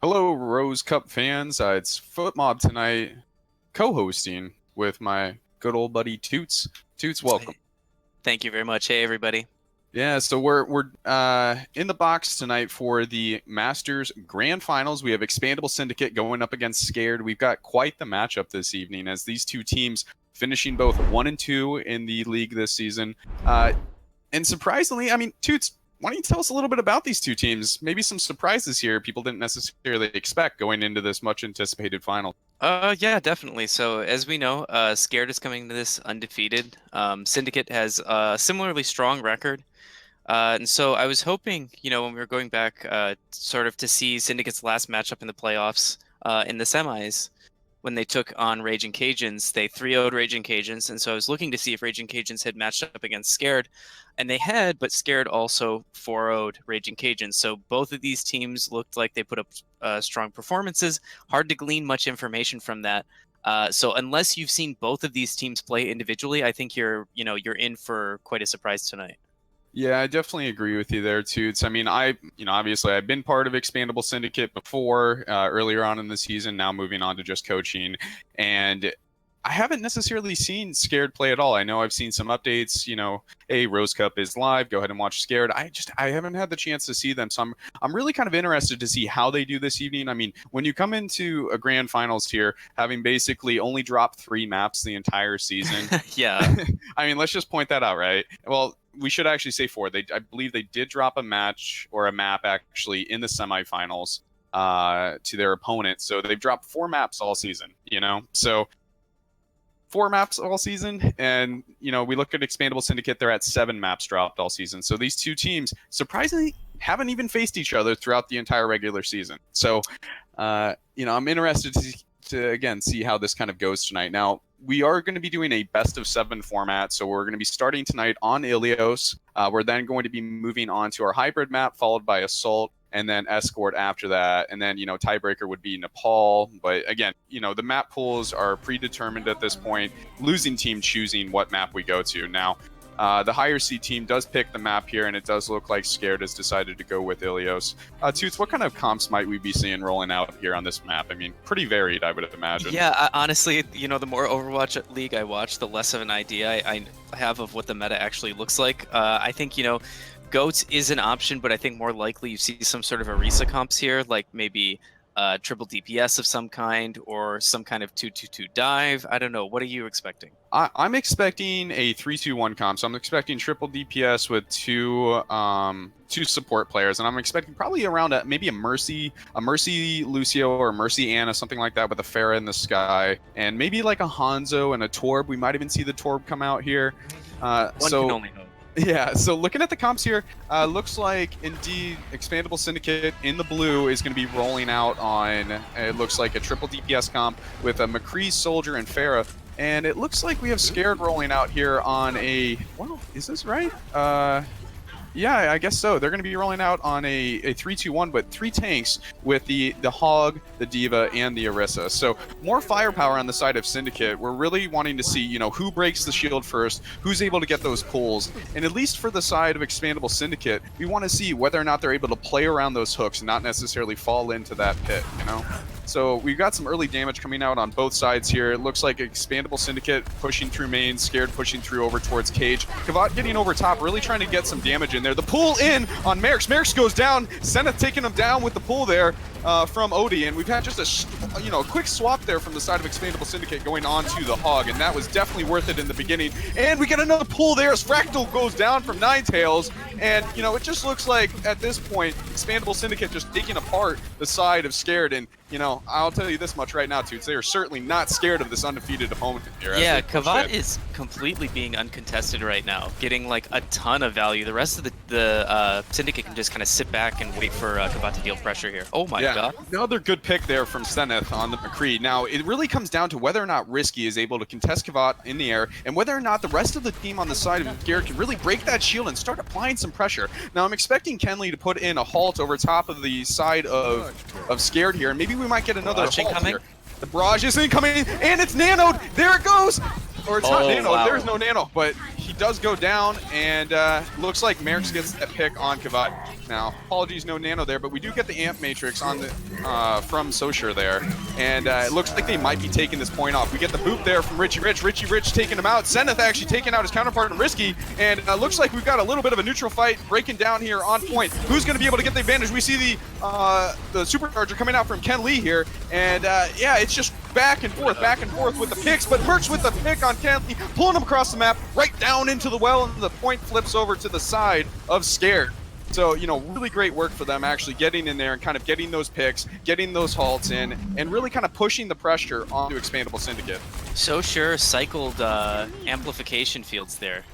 Hello, Rose Cup fans. It's Footmob tonight, co-hosting with my good old buddy Toots. Toots, welcome. Thank you very much. Hey, everybody. Yeah, so we're in the box tonight for the Masters Grand Finals. We have ExPandable Syndicate going up against Scared. We've got quite the matchup this evening as these two teams finishing both 1 and 2 in the league this season. And surprisingly, I mean, Toots, why don't you tell us a little bit about these two teams? Maybe some surprises here people didn't necessarily expect going into this much anticipated final. Yeah, definitely. So as we know, Scared is coming to this undefeated. Syndicate has a similarly strong record. And so I was hoping, when we were going back, sort of to see Syndicate's last matchup in the playoffs, in the semis, when they took on Raging Cajuns, they 3-0'd Raging Cajuns. And so I was looking to see if Raging Cajuns had matched up against Scared. And they had, but Scared also 4-0'd Raging Cajuns. So both of these teams looked like they put up strong performances. Hard to glean much information from that. So unless you've seen both of these teams play individually, I think you're in for quite a surprise tonight. Yeah, I definitely agree with you there, Toots. I mean, obviously I've been part of ExPandable Syndicate before, earlier on in the season, now moving on to just coaching. And I haven't necessarily seen Scared play at all. I know I've seen some updates, hey, Rose Cup is live, go ahead and watch Scared. I haven't had the chance to see them. So I'm really kind of interested to see how they do this evening. I mean, when you come into a grand finals here, having basically only dropped 3 maps the entire season. Yeah. I mean, let's just point that out, right? Well, we should actually say 4. I believe they did drop a match or a map actually in the semifinals to their opponent. So they've dropped 4 maps all season, So 4 maps all season, and we look at ExPandable Syndicate, they're at 7 maps dropped all season. So these two teams surprisingly haven't even faced each other throughout the entire regular season. So I'm interested to again see how this kind of goes tonight. Now we are going to be doing a best of 7 format, so we're going to be starting tonight on Ilios. We're then going to be moving on to our hybrid map, followed by Assault, and then Escort after that. And then, tiebreaker would be Nepal. But again, the map pools are predetermined at this point, losing team choosing what map we go to. Now, the higher seed team does pick the map here, and it does look like Scared has decided to go with Ilios. Toots, what kind of comps might we be seeing rolling out here on this map? I mean, pretty varied, I would imagine. Yeah, honestly, the more Overwatch League I watch, the less of an idea I have of what the meta actually looks like. I think, Goats is an option, but I think more likely you see some sort of Orisa comps here, like maybe triple DPS of some kind or some kind of 2-2-2 dive. I don't know. What are you expecting? I'm expecting a 3-2-1 comp. So I'm expecting triple DPS with two support players, and I'm expecting probably around maybe a Mercy Lucio or Mercy Anna, something like that, with a Pharah in the sky, and maybe like a Hanzo and a Torb. We might even see the Torb come out here. One can only hope. Yeah, so looking at the comps here, looks like indeed ExPandable Syndicate in the blue is going to be rolling out on, it looks like a triple DPS comp with a McCree, Soldier, and Pharah. And it looks like we have Scared rolling out here on a, well, is this right? Yeah, I guess so. They're going to be rolling out on a 3-2-1, but 3 tanks with the Hog, the Diva, and the Orisa. So more firepower on the side of Syndicate. We're really wanting to see, who breaks the shield first, who's able to get those pulls. And at least for the side of ExPandable Syndicate, we want to see whether or not they're able to play around those hooks and not necessarily fall into that pit, So we've got some early damage coming out on both sides here. It looks like ExPandable Syndicate pushing through main, Scared pushing through over towards Cage. Kavat getting over top, really trying to get some damage in there. The pull in on Merrick. Merrick goes down. Zenith taking him down with the pull there from Odie. And we've had just a quick swap there from the side of ExPandable Syndicate going on to the Hog. And that was definitely worth it in the beginning. And we get another pull there as Fractal goes down from Ninetales. And, it just looks like at this point, ExPandable Syndicate just taking apart the side of Scared. And, I'll tell you this much right now, Toots. They are certainly not scared of this undefeated opponent here. Yeah, Kavat is completely being uncontested right now, getting like a ton of value. The rest of the Syndicate can just kind of sit back and wait for Kavat to deal pressure here. Oh my god. Another good pick there from Zenith on the McCree. Now, it really comes down to whether or not Risky is able to contest Kavat in the air, and whether or not the rest of the team on the side of Scared can really break that shield and start applying some pressure. Now, I'm expecting Kenley to put in a halt over top of the side of Scared here, and maybe we might get another halt here. The barrage is incoming, and it's nanoed. There it goes. Or it's not nano. Wow. There's no nano, but he does go down, and looks like Merrick gets a pick on Kavat. Now, apologies, no nano there, but we do get the amp matrix on the from Socher there, and it looks like they might be taking this point off. We get the boop there from Richie Rich. Richie Rich taking him out. Zenith actually taking out his counterpart in Risky, and looks like we've got a little bit of a neutral fight breaking down here on point. Who's going to be able to get the advantage? We see the supercharger coming out from Ken Lee here, and yeah, it's just back and forth with the picks, but Merch with the pick on Ken Lee, pulling him across the map, right down into the well, and the point flips over to the side of Scared. So, you know, really great work for them actually getting in there and kind of getting those picks, getting those halts in, and really kind of pushing the pressure onto Expandable Syndicate. So sure cycled amplification fields there.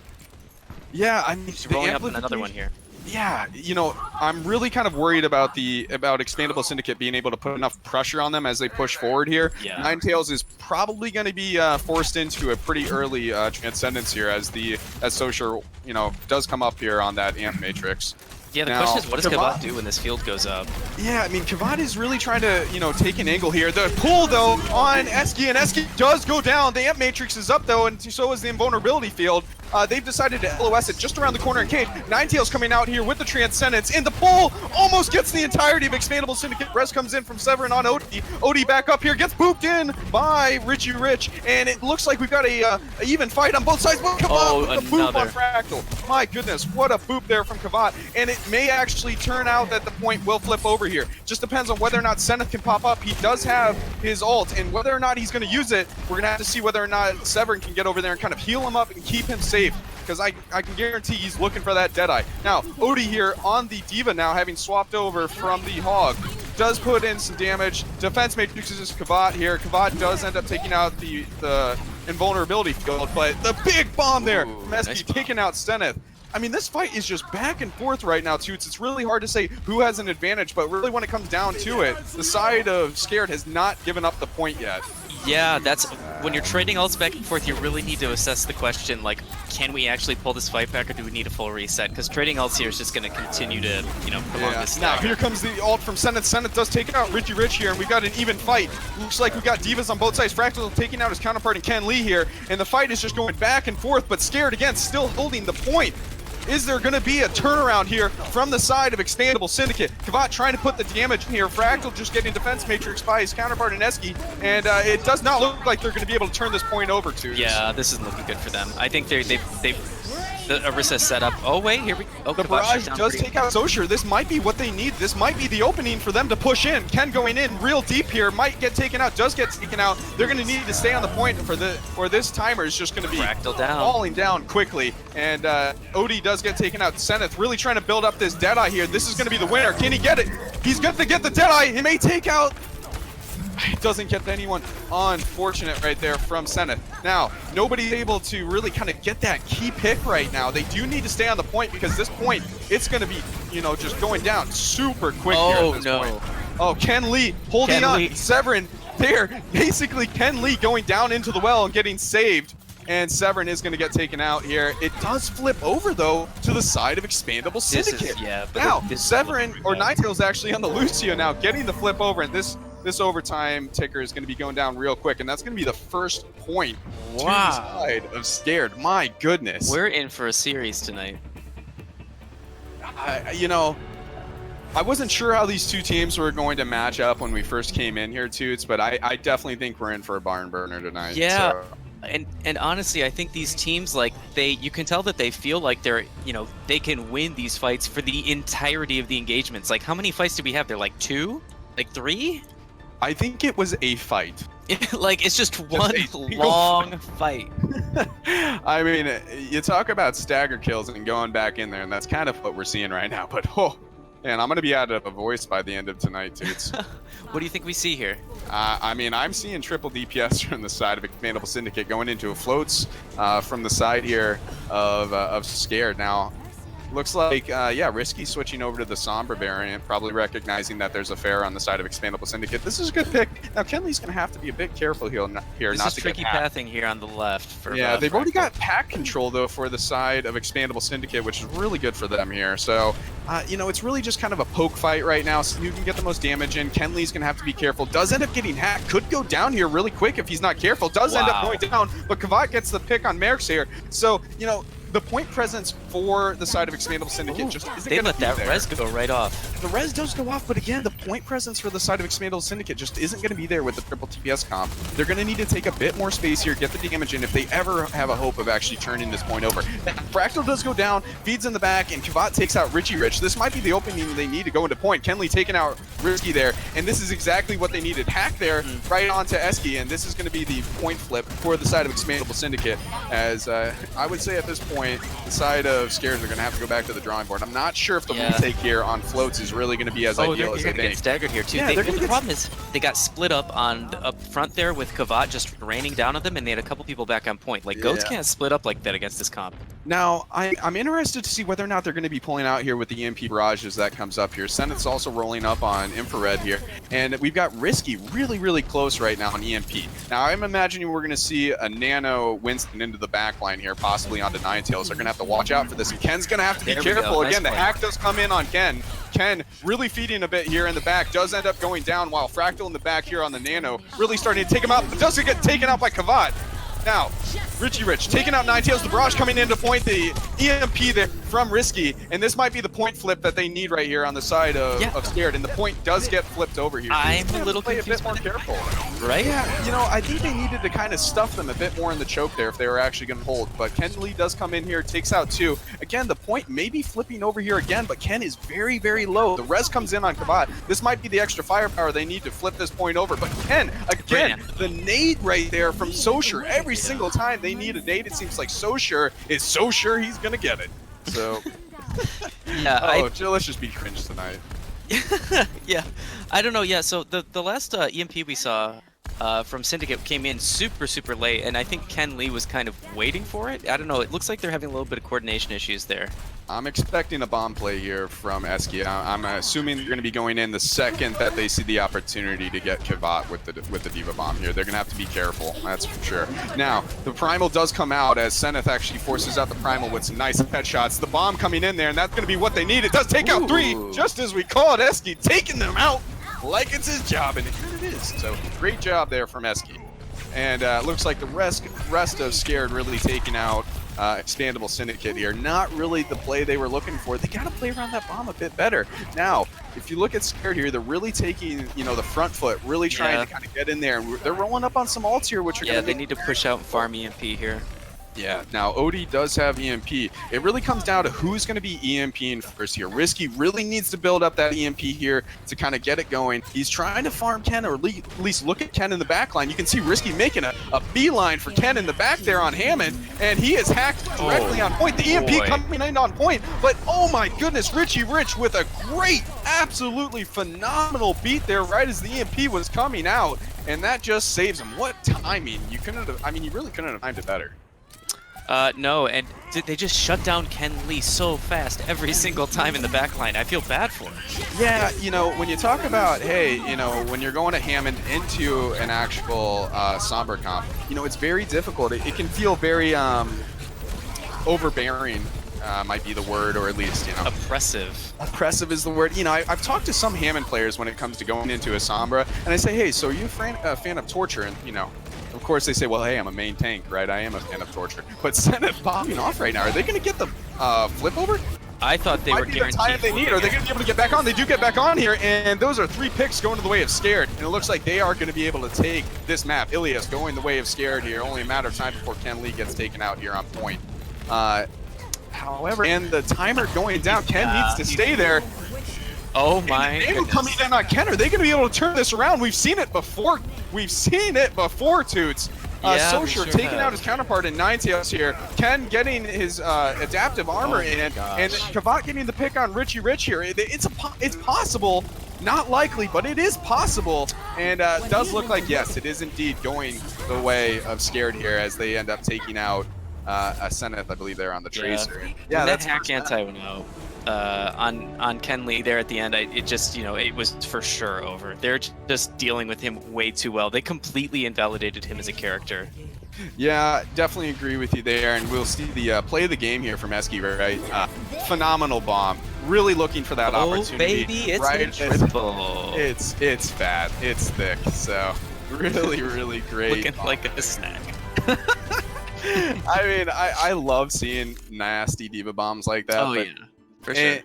Yeah, I mean, He's rolling up another one here. Yeah, you know, I'm really kind of worried about Expandable Syndicate being able to put enough pressure on them as they push forward here. Yeah. Ninetales is probably going to be forced into a pretty early transcendence here as Socher, you know, does come up here on that amp matrix. Yeah, the Now, question is, what does Kavat Kavat do when this field goes up? Yeah, I mean, Kavat is really trying to, you know, take an angle here. The pull, though, on Eski, and Eski does go down. The amp matrix is up, though, and so is the invulnerability field. They've decided to LOS it just around the corner in Cage. Ninetales coming out here with the Transcendence, and the pull almost gets the entirety of Expandable Syndicate. Res comes in from Severin on Odie. Odie back up here, gets booped in by Richie Rich, and it looks like we've got a even fight on both sides. But Kavat with the boop on Fractal. My goodness, what a boop there from Kavat, and it may actually turn out that the point will flip over here. Just depends on whether or not Zenith can pop up. He does have his ult, and whether or not he's going to use it, we're going to have to see whether or not Severin can get over there and kind of heal him up and keep him safe. Because I can guarantee he's looking for that Deadeye. Now, Odie here on the Diva now, having swapped over from the Hog, does put in some damage. Defense Matrix is Kavat here. Kavat does end up taking out the invulnerability field, but the big bomb there, Mesky nice taking out Zenith. I mean, this fight is just back and forth right now, Toots. It's really hard to say who has an advantage, but really when it comes down to it, the side of Scared has not given up the point yet. Yeah, that's when you're trading ults back and forth, you really need to assess the question, like, can we actually pull this fight back, or do we need a full reset? Because trading ults here is just going to continue to, you know, prolong this Now, stagger. here comes the ult from Zenith. Zenith does take out Richie Rich here, and we've got an even fight. Looks like we've got Divas on both sides. Fractal taking out his counterpart in Ken Lee here, and the fight is just going back and forth, but Scared, again, still holding the point. Is there going to be a turnaround here from the side of Expandable Syndicate? Kavat trying to put the damage in here. Fractal just getting defense matrix by his counterpart in Eski, and it does not look like they're going to be able to turn this point over to. Yeah, this isn't looking good for them. I think they've the Orisa set up. Oh wait, here we. Oh, The Kavat barrage shut down does pretty- take out Socher. This might be what they need. This might be the opening for them to push in. Ken going in real deep here. Might get taken out. Does get taken out. They're going to need to stay on the point or this timer is just going to be Fractal down. falling down quickly. And Odie does get taken out. Zenith really trying to build up this Deadeye here. This is going to be the winner. Can he get it? He's going to get the Deadeye. He may take out. It doesn't get anyone. Unfortunate right there from Zenith. Now, nobody's able to really kind of get that key pick right now. They do need to stay on the point because this point, it's going to be, you know, just going down super quick here at this point. Oh, Ken Lee holding Ken on. Lee. Severin there. Basically, Ken Lee going down into the well and getting saved. And Severin is going to get taken out here. It does flip over, though, to the side of Expandable Syndicate. But Now, this is Severin, looking or bad. Ninetales actually on the Lucio now, getting the flip over, and this overtime ticker is going to be going down real quick, and that's going to be the first point to the side of Scared. My goodness. We're in for a series tonight. You know, I wasn't sure how these two teams were going to match up when we first came in here, Toots, but I definitely think we're in for a barn burner tonight. Yeah. So. And honestly, I think these teams, like, you can tell that they feel like they're, you know, they can win these fights for the entirety of the engagements. Like, how many fights do we have there? Like 2? Like 3? I think it was a fight. Like, it's just one a single long fight. I mean, you talk about stagger kills and going back in there, and that's kind of what we're seeing right now. But, oh, man, I'm going to be out of a voice by the end of tonight, Toots. What do you think we see here? I mean, I'm seeing triple DPS from the side of Expandable Syndicate going into a floats from the side here of Scared. Now, looks like, yeah, Risky switching over to the Sombra variant, probably recognizing that there's a fair on the side of Expandable Syndicate. This is a good pick. Now, Kenley's going to have to be a bit careful here not This is to tricky get hacked. pathing here on the left. For Yeah, they've already Fractal. got pack control, though, for the side of Expandable Syndicate, which is really good for them here. So, you know, it's really just kind of a poke fight right now. So who can get the most damage in? Kenley's going to have to be careful. Does end up getting hacked. Could go down here really quick if he's not careful. Does end up going down, but Kavat gets the pick on Merrick's here. So, you know, the point presence for the side of ExPandable Syndicate Ooh, just isn't they going let to be that there. res go right off. The res does go off, but again, the point presence for the side of ExPandable Syndicate just isn't going to be there with the triple TPS comp. They're going to need to take a bit more space here, get the damage in if they ever have a hope of actually turning this point over. Fractal does go down, feeds in the back, and Kavat takes out Richie Rich. This might be the opening they need to go into point. Kenley taking out Risky there, and this is exactly what they needed. Hack there, right onto Eski, and this is going to be the point flip for the side of ExPandable Syndicate, as I would say at this point, the side of Scared are going to have to go back to the drawing board. I'm not sure if the retake here on floats is really going to be as ideal as they're they going to get think. staggered here too. Yeah, The problem is they got split up up front there with Kavat just raining down on them, and they had a couple people back on point. Like, Goats can't split up like that against this comp. Now, I'm interested to see whether or not they're going to be pulling out here with the EMP barrage as that comes up here. Senate's also rolling up on Infrared here, and we've got Risky really, really close right now on EMP. Now, I'm imagining we're going to see a Nano Winston into the back line here, possibly onto Ninetales. They're going to have to watch out for this, and Ken's going to have to be careful. Again, the hack does come in on Ken. Ken really feeding a bit here in the back, does end up going down, while Fractal in the back here on the Nano really starting to take him out, but doesn't get taken out by Kavat. Now, Richie Rich taking out Ninetales, the barrage coming in to point the EMP there from Risky, and this might be the point flip that they need right here on the side of Scared, and the point does get flipped over here. I'm a little play confused. A bit more careful. Right? Yeah, you know, I think they needed to kind of stuff them a bit more in the choke there if they were actually going to hold, but Ken Lee does come in here, takes out 2. Again, the point may be flipping over here again, but Ken is very, very low. The res comes in on Kavat. This might be the extra firepower they need to flip this point over, but Ken, again, the nade right there from Sosher. Every single time they need a nade, it seems like Sosher is so sure he's going to get it. So, let's just be cringe tonight. Yeah, I don't know. Yeah, so the last EMP we saw from Syndicate came in super late, and I think Ken Lee was kind of waiting for it. I don't know. It looks like they're having a little bit of coordination issues there. I'm expecting a bomb play here from Eski. I'm assuming they're going to be going in the second that they see the opportunity to get Kavat with the Diva bomb here. They're going to have to be careful, that's for sure. Now, the Primal does come out as Zenith actually forces out the Primal with some nice headshots. The bomb coming in there, and that's going to be what they need. It does take out 3, just as we called Eski, taking them out like it's his job, and here it is. So, great job there from Eski. And looks like the rest of Scared really taking out ExPandable Syndicate here. Not really the play they were looking for. They got to play around that bomb a bit better. Now, if you look at Scared here, they're really taking, the front foot, really trying to kind of get in there. And they're rolling up on some ults here, which are going to they need to push out and farm EMP here. Yeah, now Odie does have EMP. It really comes down to who's going to be EMPing first here. Risky really needs to build up that EMP here to kind of get it going. He's trying to farm Ken, or at least look at Ken in the back line. You can see Risky making a beeline for Ken in the back there on Hammond, and he is hacked directly on point. The EMP coming in on point, but oh my goodness, Richie Rich with a great, absolutely phenomenal beat there right as the EMP was coming out, and that just saves him. What timing. You really couldn't have timed it better. No, and they just shut down Ken Lee so fast every single time in the back line. I feel bad for him. Yeah, when you talk about, hey, when you're going to Hammond into an actual Somber comp, it's very difficult. It can feel very overbearing, might be the word, or at least, Oppressive. Oppressive is the word. I've talked to some Hammond players when it comes to going into a Sombra, and I say, hey, so are you a fan of Torture? And, of course they say, well, hey, I'm a main tank, right? I am a fan of Torture. But Zenith popping off right now. Are they going to get the flip over? I thought they were guaranteed. The time they need. Are they going to be able to get back on? They do get back on here, and those are 3 picks going to the way of Scared. And it looks like they are going to be able to take this map. Ilias going the way of Scared here. Only a matter of time before Ken Lee gets taken out here on point. However, and the timer going down. Ken needs to stay there. Oh my goodness. Coming in on Ken. Are they going to be able to turn this around? We've seen it before. Toots. Sosher taking out his counterpart in Ninetales here. Ken getting his adaptive armor in, and Kavat getting the pick on Richie Rich here. It's possible, not likely, but it is possible. And does look like, yes, it is indeed going the way of Scared here as they end up taking out a Zenith, I believe, there on the Tracer. Yeah, that hack anti went out on Ken Lee there at the end. It was for sure over. They're just dealing with him way too well. They completely invalidated him as a character. Yeah, definitely agree with you there, and we'll see the play of the game here from Eski, right? Phenomenal bomb. Really looking for that opportunity. Oh, baby, it's right? a triple. It's fat. It's thick. So really, really great. Looking like a snack. I mean, I love seeing nasty diva bombs like that, Oh but yeah, for sure.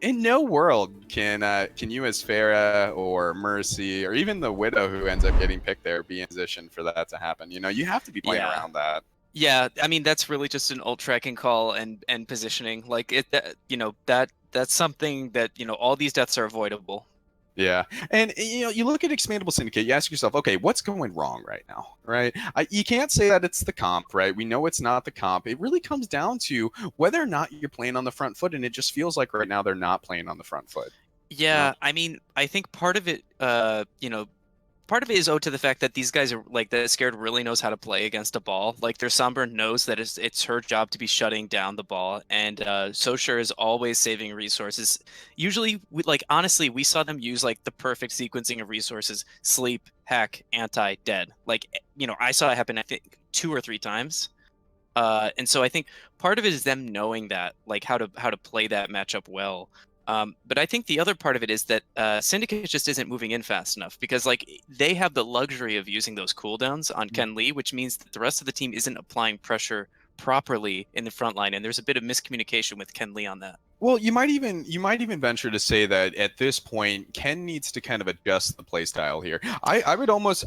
in no world can you as Farah or Mercy or even the Widow who ends up getting picked there be in position for that to happen. You know, you have to be playing Yeah. around that. Yeah, I mean that's really just an ult tracking call and positioning. Like that's something that all these deaths are avoidable. Yeah. And you look at Expandable Syndicate, you ask yourself, okay, what's going wrong right now? Right? You can't say that it's the comp, right? We know it's not the comp. It really comes down to whether or not you're playing on the front foot, and it just feels like right now they're not playing on the front foot. You know? Yeah, I mean, I think part of it, part of it is owed to the fact that these guys are like that Scared really knows how to play against a ball. Like their Sombra knows that it's her job to be shutting down the ball, and Soshar is always saving resources. Usually, like honestly, we saw them use like the perfect sequencing of resources: sleep, hack, anti, dead. Like I saw it happen I think 2 or 3 times. And so I think part of it is them knowing that, like how to play that matchup well. But I think the other part of it is that Syndicate just isn't moving in fast enough because like they have the luxury of using those cooldowns on Ken Lee, which means that the rest of the team isn't applying pressure properly in the front line, and there's a bit of miscommunication with Ken Lee on that. Well, you might even venture to say that at this point, Ken needs to kind of adjust the play style here. I would almost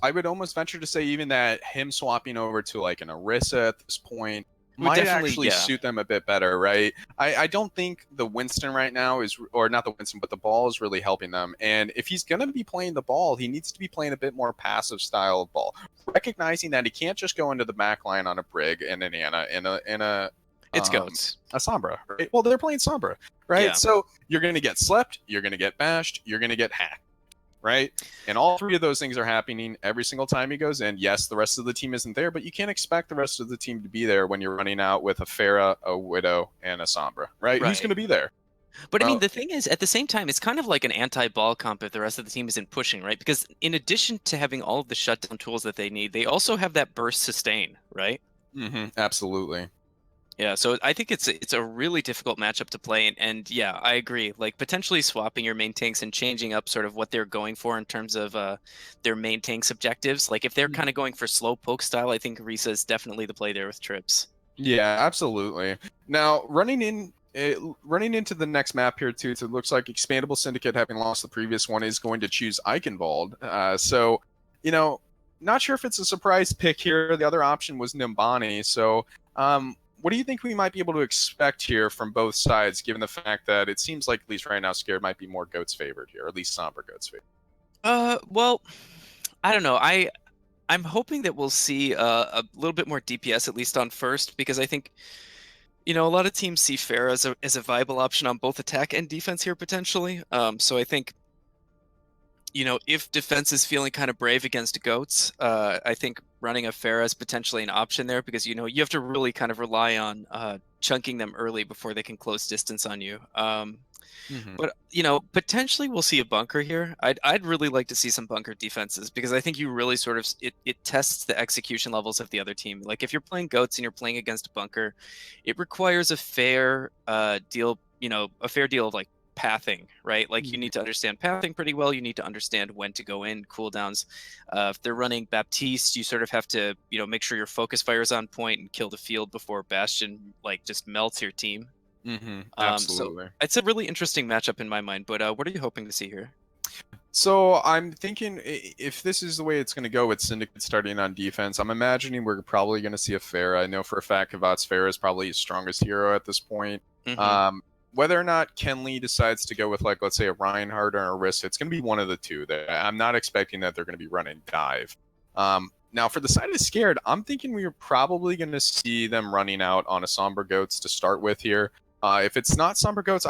venture to say even that him swapping over to like an Orisa at this point Would might definitely, actually yeah. suit them a bit better, right? I don't think the Winston right now is, or not the Winston, but the ball is really helping them. And if he's gonna be playing the ball, he needs to be playing a bit more passive style of ball, recognizing that he can't just go into the back line on a Brig and an Ana and It's um, goats. a Sombra, right? Well, they're playing Sombra, right? Yeah. So you're going to get slept, you're going to get bashed, you're going to get hacked, right? And all three of those things are happening every single time he goes in. Yes, the rest of the team isn't there, but you can't expect the rest of the team to be there when you're running out with a Pharah, a Widow, and a Sombra, right? Who's going Right. to be there? But I mean, Well, the thing is, at the same time, it's kind of like an anti-ball comp if the rest of the team isn't pushing, right? Because in addition to having all of the shutdown tools that they need, they also have that burst sustain, right? absolutely. Yeah, so I think it's a really difficult matchup to play, and yeah, I agree. Like potentially swapping your main tanks and changing up sort of what they're going for in terms of their main tanks objectives. Like if they're kind of going for slow poke style, I think Risa is definitely the play there with Trips. Yeah, absolutely. Now, running into the next map here too, it looks like Expandable Syndicate, having lost the previous one, is going to choose Eichenwald. So, you know, not sure if it's a surprise pick here. The other option was Nimbani. So, what do you think we might be able to expect here from both sides, given the fact that it seems like at least right now, Scared might be more Goats favored here, or at least Somber Goats favored? Well, I don't know. I'm hoping that we'll see a little bit more DPS at least on first because I think a lot of teams see Pharah as a viable option on both attack and defense here potentially. So I think if defense is feeling kind of brave against goats, I think running a Pharah is potentially an option there because you have to really kind of rely on chunking them early before they can close distance on you. Hmm. But potentially we'll see a bunker here. I'd really like to see some bunker defenses because I think you really sort of it tests the execution levels of the other team. Like if you're playing goats and you're playing against a bunker, it requires a fair deal, a fair deal of like pathing, right? Like you need to understand pathing pretty well. You need to understand when to go in, cooldowns. If they're running Baptiste, you sort of have to, make sure your focus fire is on point and kill the field before Bastion like just melts your team. So Absolutely. it's a really interesting matchup in my mind. But what are you hoping to see here? So I'm thinking if this is the way it's going to go with Syndicate starting on defense, I'm imagining we're probably going to see a Pharah. I know for a fact Kavat's Pharah is probably his strongest hero at this point. Hmm. Whether or not Ken Lee decides to go with like let's say a Reinhardt or a Orisa, it's going to be one of the two. I'm not expecting that they're going to be running dive. Now for the side of Scared, I'm thinking we're probably going to see them running out on a Somber Goats to start with here. If it's not Somber Goats,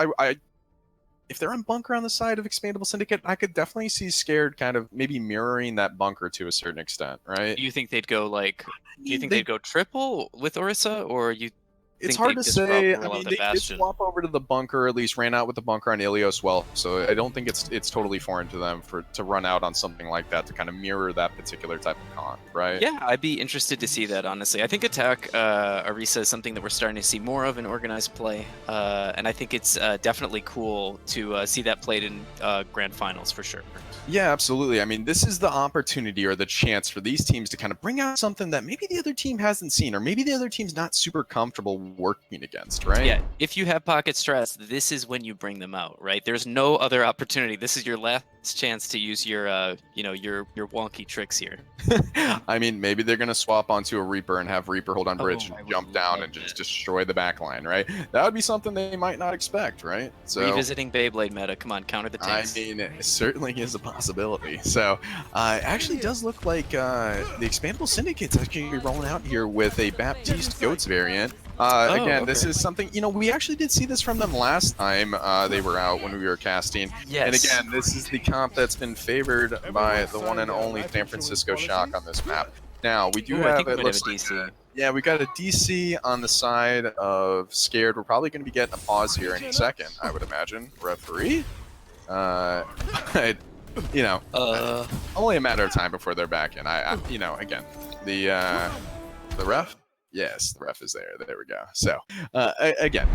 if they're on bunker on the side of Expandable Syndicate, I could definitely see Scared kind of maybe mirroring that bunker to a certain extent, right? Do you think they'd go like? Do you think They they'd go triple with Orisa, or you? It's think hard they to just say. roll I out mean, the they did Bastion. swap over to the bunker, or at least ran out with the bunker on Ilios well. So I don't think it's totally foreign to them to run out on something like that to kind of mirror that particular type of con, right? Yeah, I'd be interested to see that, honestly. I think attack Orisa is something that we're starting to see more of in organized play, and I think it's definitely cool to see that played in grand finals for sure. Yeah, absolutely. I mean, this is the opportunity or the chance for these teams to kind of bring out something that maybe the other team hasn't seen, or maybe the other team's not super comfortable working against, right? Yeah, if you have pocket stress, this is when you bring them out, right? There's no other opportunity. This is your last chance to use your, your wonky tricks here. I mean, maybe they're going to swap onto a Reaper and have Reaper hold on bridge I and would jump down love and just that. destroy the backline, right? That would be something they might not expect, right? So Revisiting Beyblade meta. Come on, counter the I tanks. mean, it certainly is a possibility. So, it actually does look like the Expandable Syndicate's actually going to be rolling out here with a Baptiste Goats variant. Again, this Okay. is something, we actually did see this from them last time they were out when we were casting. Yes. And again, this is the comp that's been favored by the one and only San Francisco Shock on this map. Now, we do Ooh, I have, think we it might have looks a like, DC. yeah, we got a DC on the side of Scared. We're probably going to be getting a pause here any second, I would imagine. Referee? Only a matter of time before they're back in. Again, the ref. Yes, the ref is there. There we go. So, again,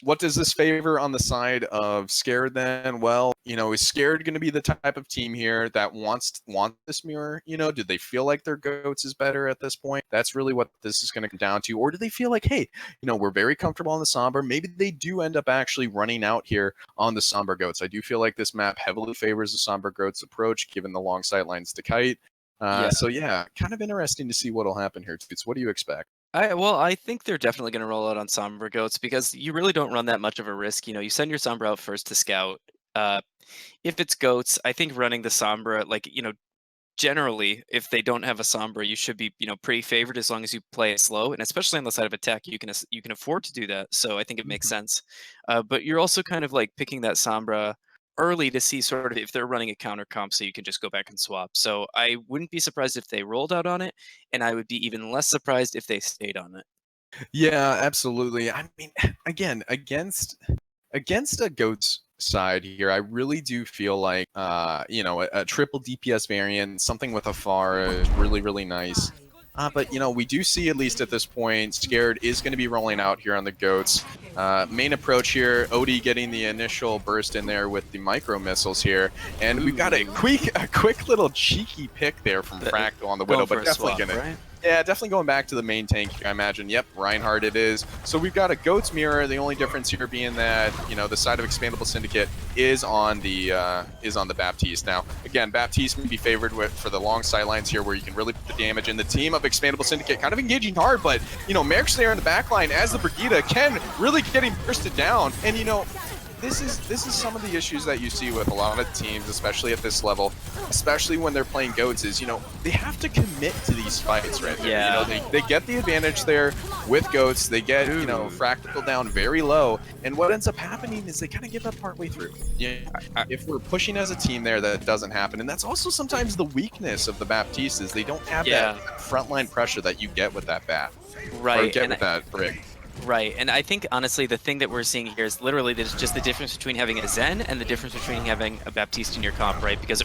what does this favor on the side of Scared then? Well, is Scared going to be the type of team here that want this mirror? Do they feel like their Goats is better at this point? That's really what this is going to come down to. Or do they feel like, hey, we're very comfortable on the Sombra. Maybe they do end up actually running out here on the Sombra Goats. I do feel like this map heavily favors the Sombra Goats approach, given the long sight lines to kite. So yeah, kind of interesting to see what'll happen here, Toots. What do you expect? I think they're definitely going to roll out on Sombra Goats because you really don't run that much of a risk. You send your Sombra out first to scout. If it's Goats, I think running the Sombra, generally, if they don't have a Sombra, you should be, pretty favored as long as you play it slow, and especially on the side of attack, you can afford to do that. So I think it makes sense. But you're also kind of like picking that Sombra early to see sort of if they're running a counter comp, so you can just go back and swap. So I wouldn't be surprised if they rolled out on it, and I would be even less surprised if they stayed on it. Yeah, absolutely. I mean, again, against a Goats side here, I really do feel like a triple DPS variant, something with a FAR is really, really nice. But we do see, at least at this point, Scared is going to be rolling out here on the Goats. Main approach here, Odie getting the initial burst in there with the micro missiles here, and we've got a quick little cheeky pick there from Fractal on the Widow, but definitely gonna. Right? Yeah, definitely going back to the main tank, I imagine. Yep, Reinhardt it is. So we've got a Goats mirror. The only difference here being that, the side of Expandable Syndicate is on the Baptiste. Now, again, Baptiste may be favored for the long sidelines here where you can really put the damage in. The team of Expandable Syndicate kind of engaging hard, but, Merrick's there in the backline as the Brigida. Ken really getting bursted down. And, this is some of the issues that you see with a lot of teams, especially at this level, especially when they're playing Goats, is, they have to commit to these fights right there. Yeah. They get the advantage there with Goats. They get, Fractal down very low. And what ends up happening is they kind of give up partway through. If we're pushing as a team there, that doesn't happen. And that's also sometimes the weakness of the Baptiste is they don't have that frontline pressure that you get with that Bat. Right. Or get with that Brig. Right, and I think honestly the thing that we're seeing here is literally there's just the difference between having a Zen and the difference between having a Baptiste in your comp, right? Because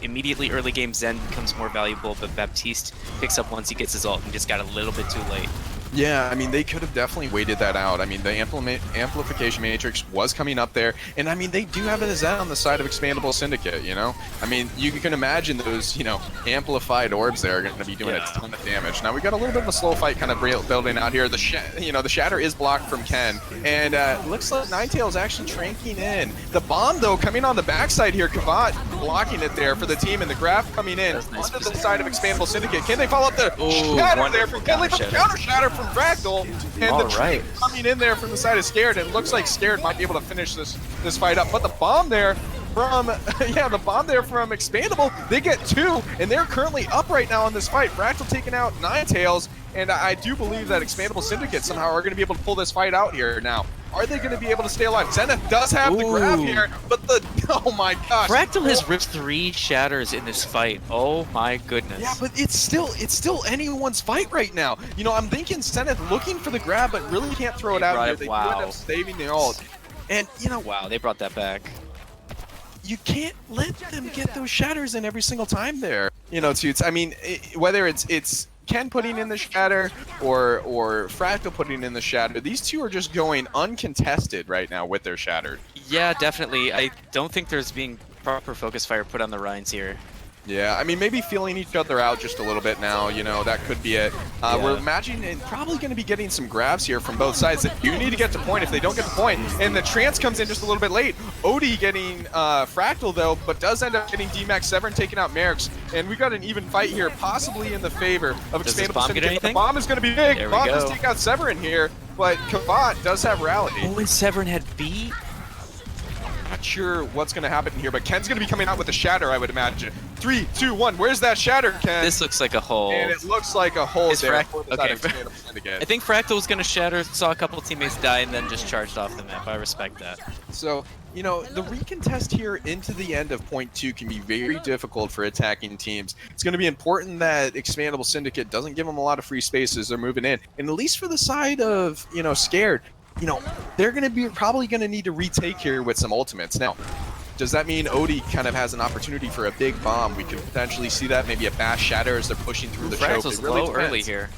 immediately early game Zen becomes more valuable, but Baptiste picks up once he gets his ult and just got a little bit too late. Yeah, I mean, they could have definitely waited that out. I mean, the amplification matrix was coming up there, and I mean, they do have a Zen on the side of Expandable Syndicate, I mean, you can imagine those, amplified orbs there are going to be doing a ton of damage. Now, we got a little bit of a slow fight kind of building out here. The Shatter is blocked from Ken, and looks like Ninetales actually tranking in. The bomb, though, coming on the backside here, Kavat blocking it there for the team, and the Graph coming in onto the side of Expandable Syndicate. Can they follow up the Shatter there from Ken? Counter Shatter from Fractal, and coming in there from the side of Scared, and it looks like Scared might be able to finish this fight up. But the bomb there from Expandable, they get two, and they're currently up right now in this fight. Fractal taking out Ninetales, and I do believe that Expandable Syndicate somehow are going to be able to pull this fight out here. Now, Are they going to be able to stay alive? Zenith does have the grab here, but oh my gosh. Fractal has ripped 3 shatters in this fight. Oh my goodness. Yeah, but it's still anyone's fight right now. You know, I'm thinking Zenith looking for the grab, but really can't throw it out here. They do end up saving the ult. And, you know... Wow, they brought that back. You can't let them get those shatters in every single time there. You know, Toots, I mean, whether it's Ken putting in the shatter or Fractal putting in the shatter, these two are just going uncontested right now with their shatter. Yeah, definitely. I don't think there's being proper focus fire put on the Rhines here. Yeah, I mean, maybe feeling each other out just a little bit now, you know, that could be it. We're imagining and probably going to be getting some grabs here from both sides. You need to get to point if they don't get to point, and the trance comes in just a little bit late. Odie getting Fractal, though, but does end up getting D-Max, Severn taking out Merrick's, and we've got an even fight here, possibly in the favor of ExPandable Syndicate. The bomb is going to be big. Bomb does take out Severn here, but Kavat does have Rally. Oh, and Severn had beat? Not sure what's going to happen here, but Ken's going to be coming out with a shatter, I would imagine. 3, 2, 1. Where's that shatter, Ken? This looks like a hole. And it looks like a hole there. Okay. I think Fractal was going to shatter, saw a couple of teammates die, and then just charged off the map. I respect that. So, you know, the recontest here into the end of point 2 can be very difficult for attacking teams. It's going to be important that ExPandable Syndicate doesn't give them a lot of free space as they're moving in. And at least for the side of, you know, Scared, you know, they're going to be probably going to need to retake here with some ultimates. Now, does that mean Odie kind of has an opportunity for a big bomb? We could potentially see that, maybe a fast shatter as they're pushing through the choke. Fractal's low early here.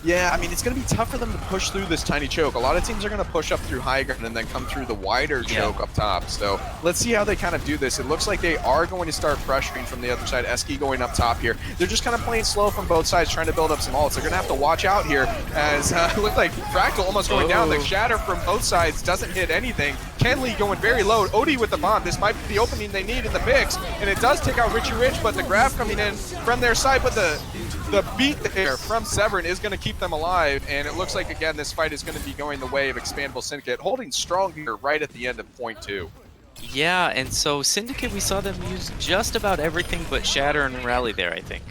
Yeah, I mean, it's going to be tough for them to push through this tiny choke. A lot of teams are going to push up through high ground and then come through the wider choke up top. So let's see how they kind of do this. It looks like they are going to start pressuring from the other side. Eski going up top here. They're just kind of playing slow from both sides, trying to build up some ults. They're going to have to watch out here as it looked like Fractal almost going down. The shatter from both sides doesn't hit anything. Kenley going very low. Odie with the bomb. This might be the opening they need in the mix, and it does take out Richie Rich, but the grab coming in from their side, but the beat there from Severn is going to keep them alive, and it looks like, again, this fight is going to be going the way of ExPandable Syndicate, holding strong here right at the end of point 2. Yeah, and so Syndicate, we saw them use just about everything but Shatter and Rally there, I think.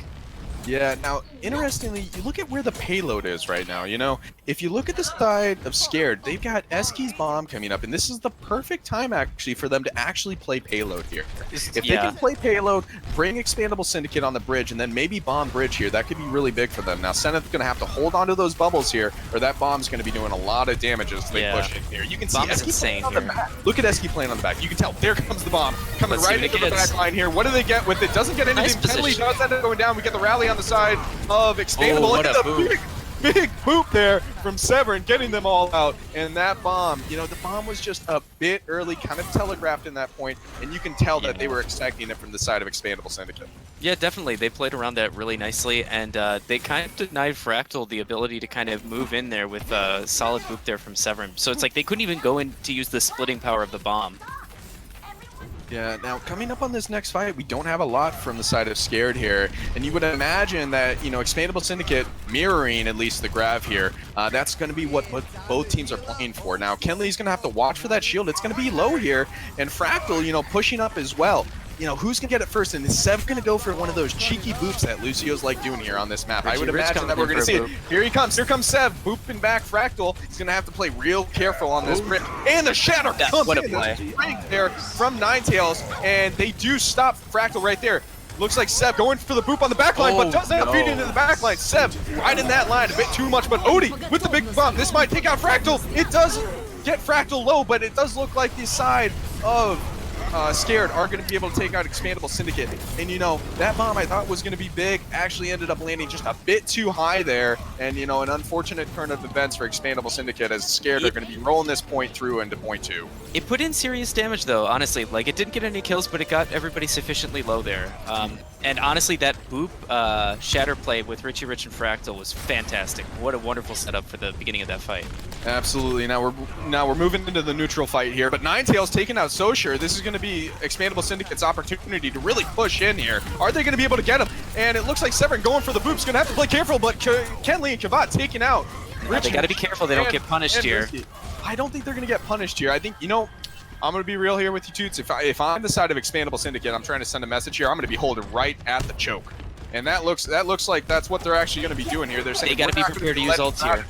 Yeah, now, interestingly, you look at where the payload is right now, you know? If you look at the side of Scared, they've got Eski's bomb coming up, and this is the perfect time, actually, for them to actually play payload here. If they can play payload, bring ExPandable Syndicate on the bridge, and then maybe bomb bridge here, that could be really big for them. Now, Zenith's going to have to hold onto those bubbles here, or that bomb's going to be doing a lot of damage as they push in here. You can see Eski playing on the back. Look at Eski playing on the back. You can tell, there comes the bomb, coming right into the back line here. What do they get with it? Doesn't get anything. Kenley does end up going down. We get the rally on the side of ExPandable. What a boot. Big boop there from Severn, getting them all out. And that bomb, you know, the bomb was just a bit early, kind of telegraphed in that point, and you can tell that they were expecting it from the side of ExPandable Syndicate. Yeah, definitely. They played around that really nicely, and they kind of denied Fractal the ability to kind of move in there with a solid boop there from Severn. So it's like they couldn't even go in to use the splitting power of the bomb. Yeah, now coming up on this next fight, we don't have a lot from the side of Scared here, and you would imagine that, you know, ExPandable Syndicate mirroring at least the grab here, that's going to be what both teams are playing for. Now, Kenley's going to have to watch for that shield. It's going to be low here, and Fractal, you know, pushing up as well. You know, who's going to get it first? And is Sev going to go for one of those cheeky boops that Lucio's like doing here on this map? I would imagine that we're going to see it. Here he comes. Here comes Sev, booping back Fractal. He's going to have to play real careful on this grip. And the shatter comes in there from Ninetales, and they do stop Fractal right there. Looks like Sev going for the boop on the backline, but does end up feeding into the backline. Sev right in that line, a bit too much, but Odie with the big bomb. This might take out Fractal. It does get Fractal low, but it does look like the side of Scared are going to be able to take out ExPandable Syndicate. And, you know, that bomb I thought was going to be big actually ended up landing just a bit too high there. And, you know, an unfortunate turn of events for ExPandable Syndicate as Scared are going to be rolling this point through into point 2. It put in serious damage, though, honestly. Like, it didn't get any kills, but it got everybody sufficiently low there. And honestly, that boop shatter play with Richie Rich and Fractal was fantastic. What a wonderful setup for the beginning of that fight. Absolutely. Now we're moving into the neutral fight here, but Ninetales taking out Socher. This is going to be ExPandable Syndicate's opportunity to really push in here. Are they going to be able to get him? And it looks like Severn going for the boop's going to have to play careful, but Kenley and Kavat taking out Rich. They got to be careful they don't get punished here. I don't think they're going to get punished here. I think, you know, I'm going to be real here with you, Toots. If I'm the side of ExPandable Syndicate, I'm trying to send a message here. I'm going to be holding right at the choke. And that looks like that's what they're actually going to be doing here. They're saying they got to be prepared to use ults here.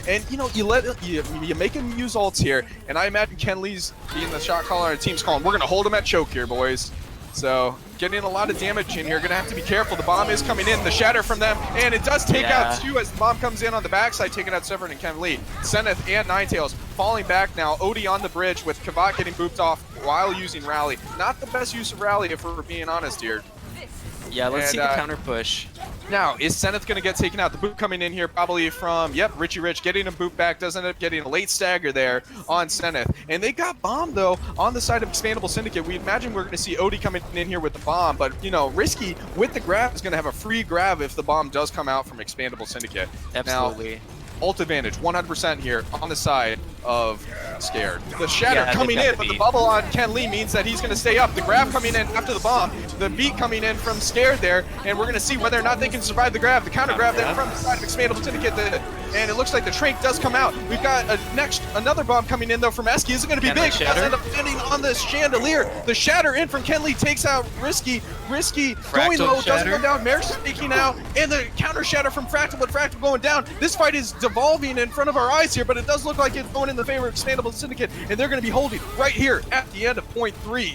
And you know, you make him use ults here, and I imagine Ken Lee's being the shot caller on the team's calling, we're gonna hold him at choke here, boys. So getting a lot of damage in here, gonna have to be careful. The bomb is coming in, the shatter from them, and it does take out 2 as the bomb comes in on the backside, taking out Severin and Ken Lee. Zenith and Ninetales falling back now. Odie on the bridge with Kavat getting booped off while using Rally. Not the best use of Rally if we're being honest here. Yeah, let's see the counter push. Now, is Zenith going to get taken out? The boot coming in here probably from, yep, Richie Rich getting a boot back. Does end up getting a late stagger there on Zenith. And they got bombed, though, on the side of Expandable Syndicate. We imagine we're going to see Odie coming in here with the bomb. But, you know, Risky with the grab is going to have a free grab if the bomb does come out from Expandable Syndicate. Absolutely. Now, ult advantage, 100% here on the side of Scared. The shatter coming in, but the bubble on Ken Lee means that he's going to stay up. The grab coming in after the bomb, the beat coming in from Scared there, and we're going to see whether or not they can survive the grab. The counter grab there from the side of Expandable Syndicate, and it looks like the Trank does come out. We've got another bomb coming in though from Eski. Is it going to be big? It does end up landing on the chandelier. The shatter in from Ken Lee takes out Risky. Risky going low, doesn't go down. Merrick's sneaking out, and the counter shatter from Fractal, but Fractal going down. This fight is devolving in front of our eyes here, but it does look like it's going in the favor of Expandable Syndicate, and they're going to be holding right here at the end of point 3.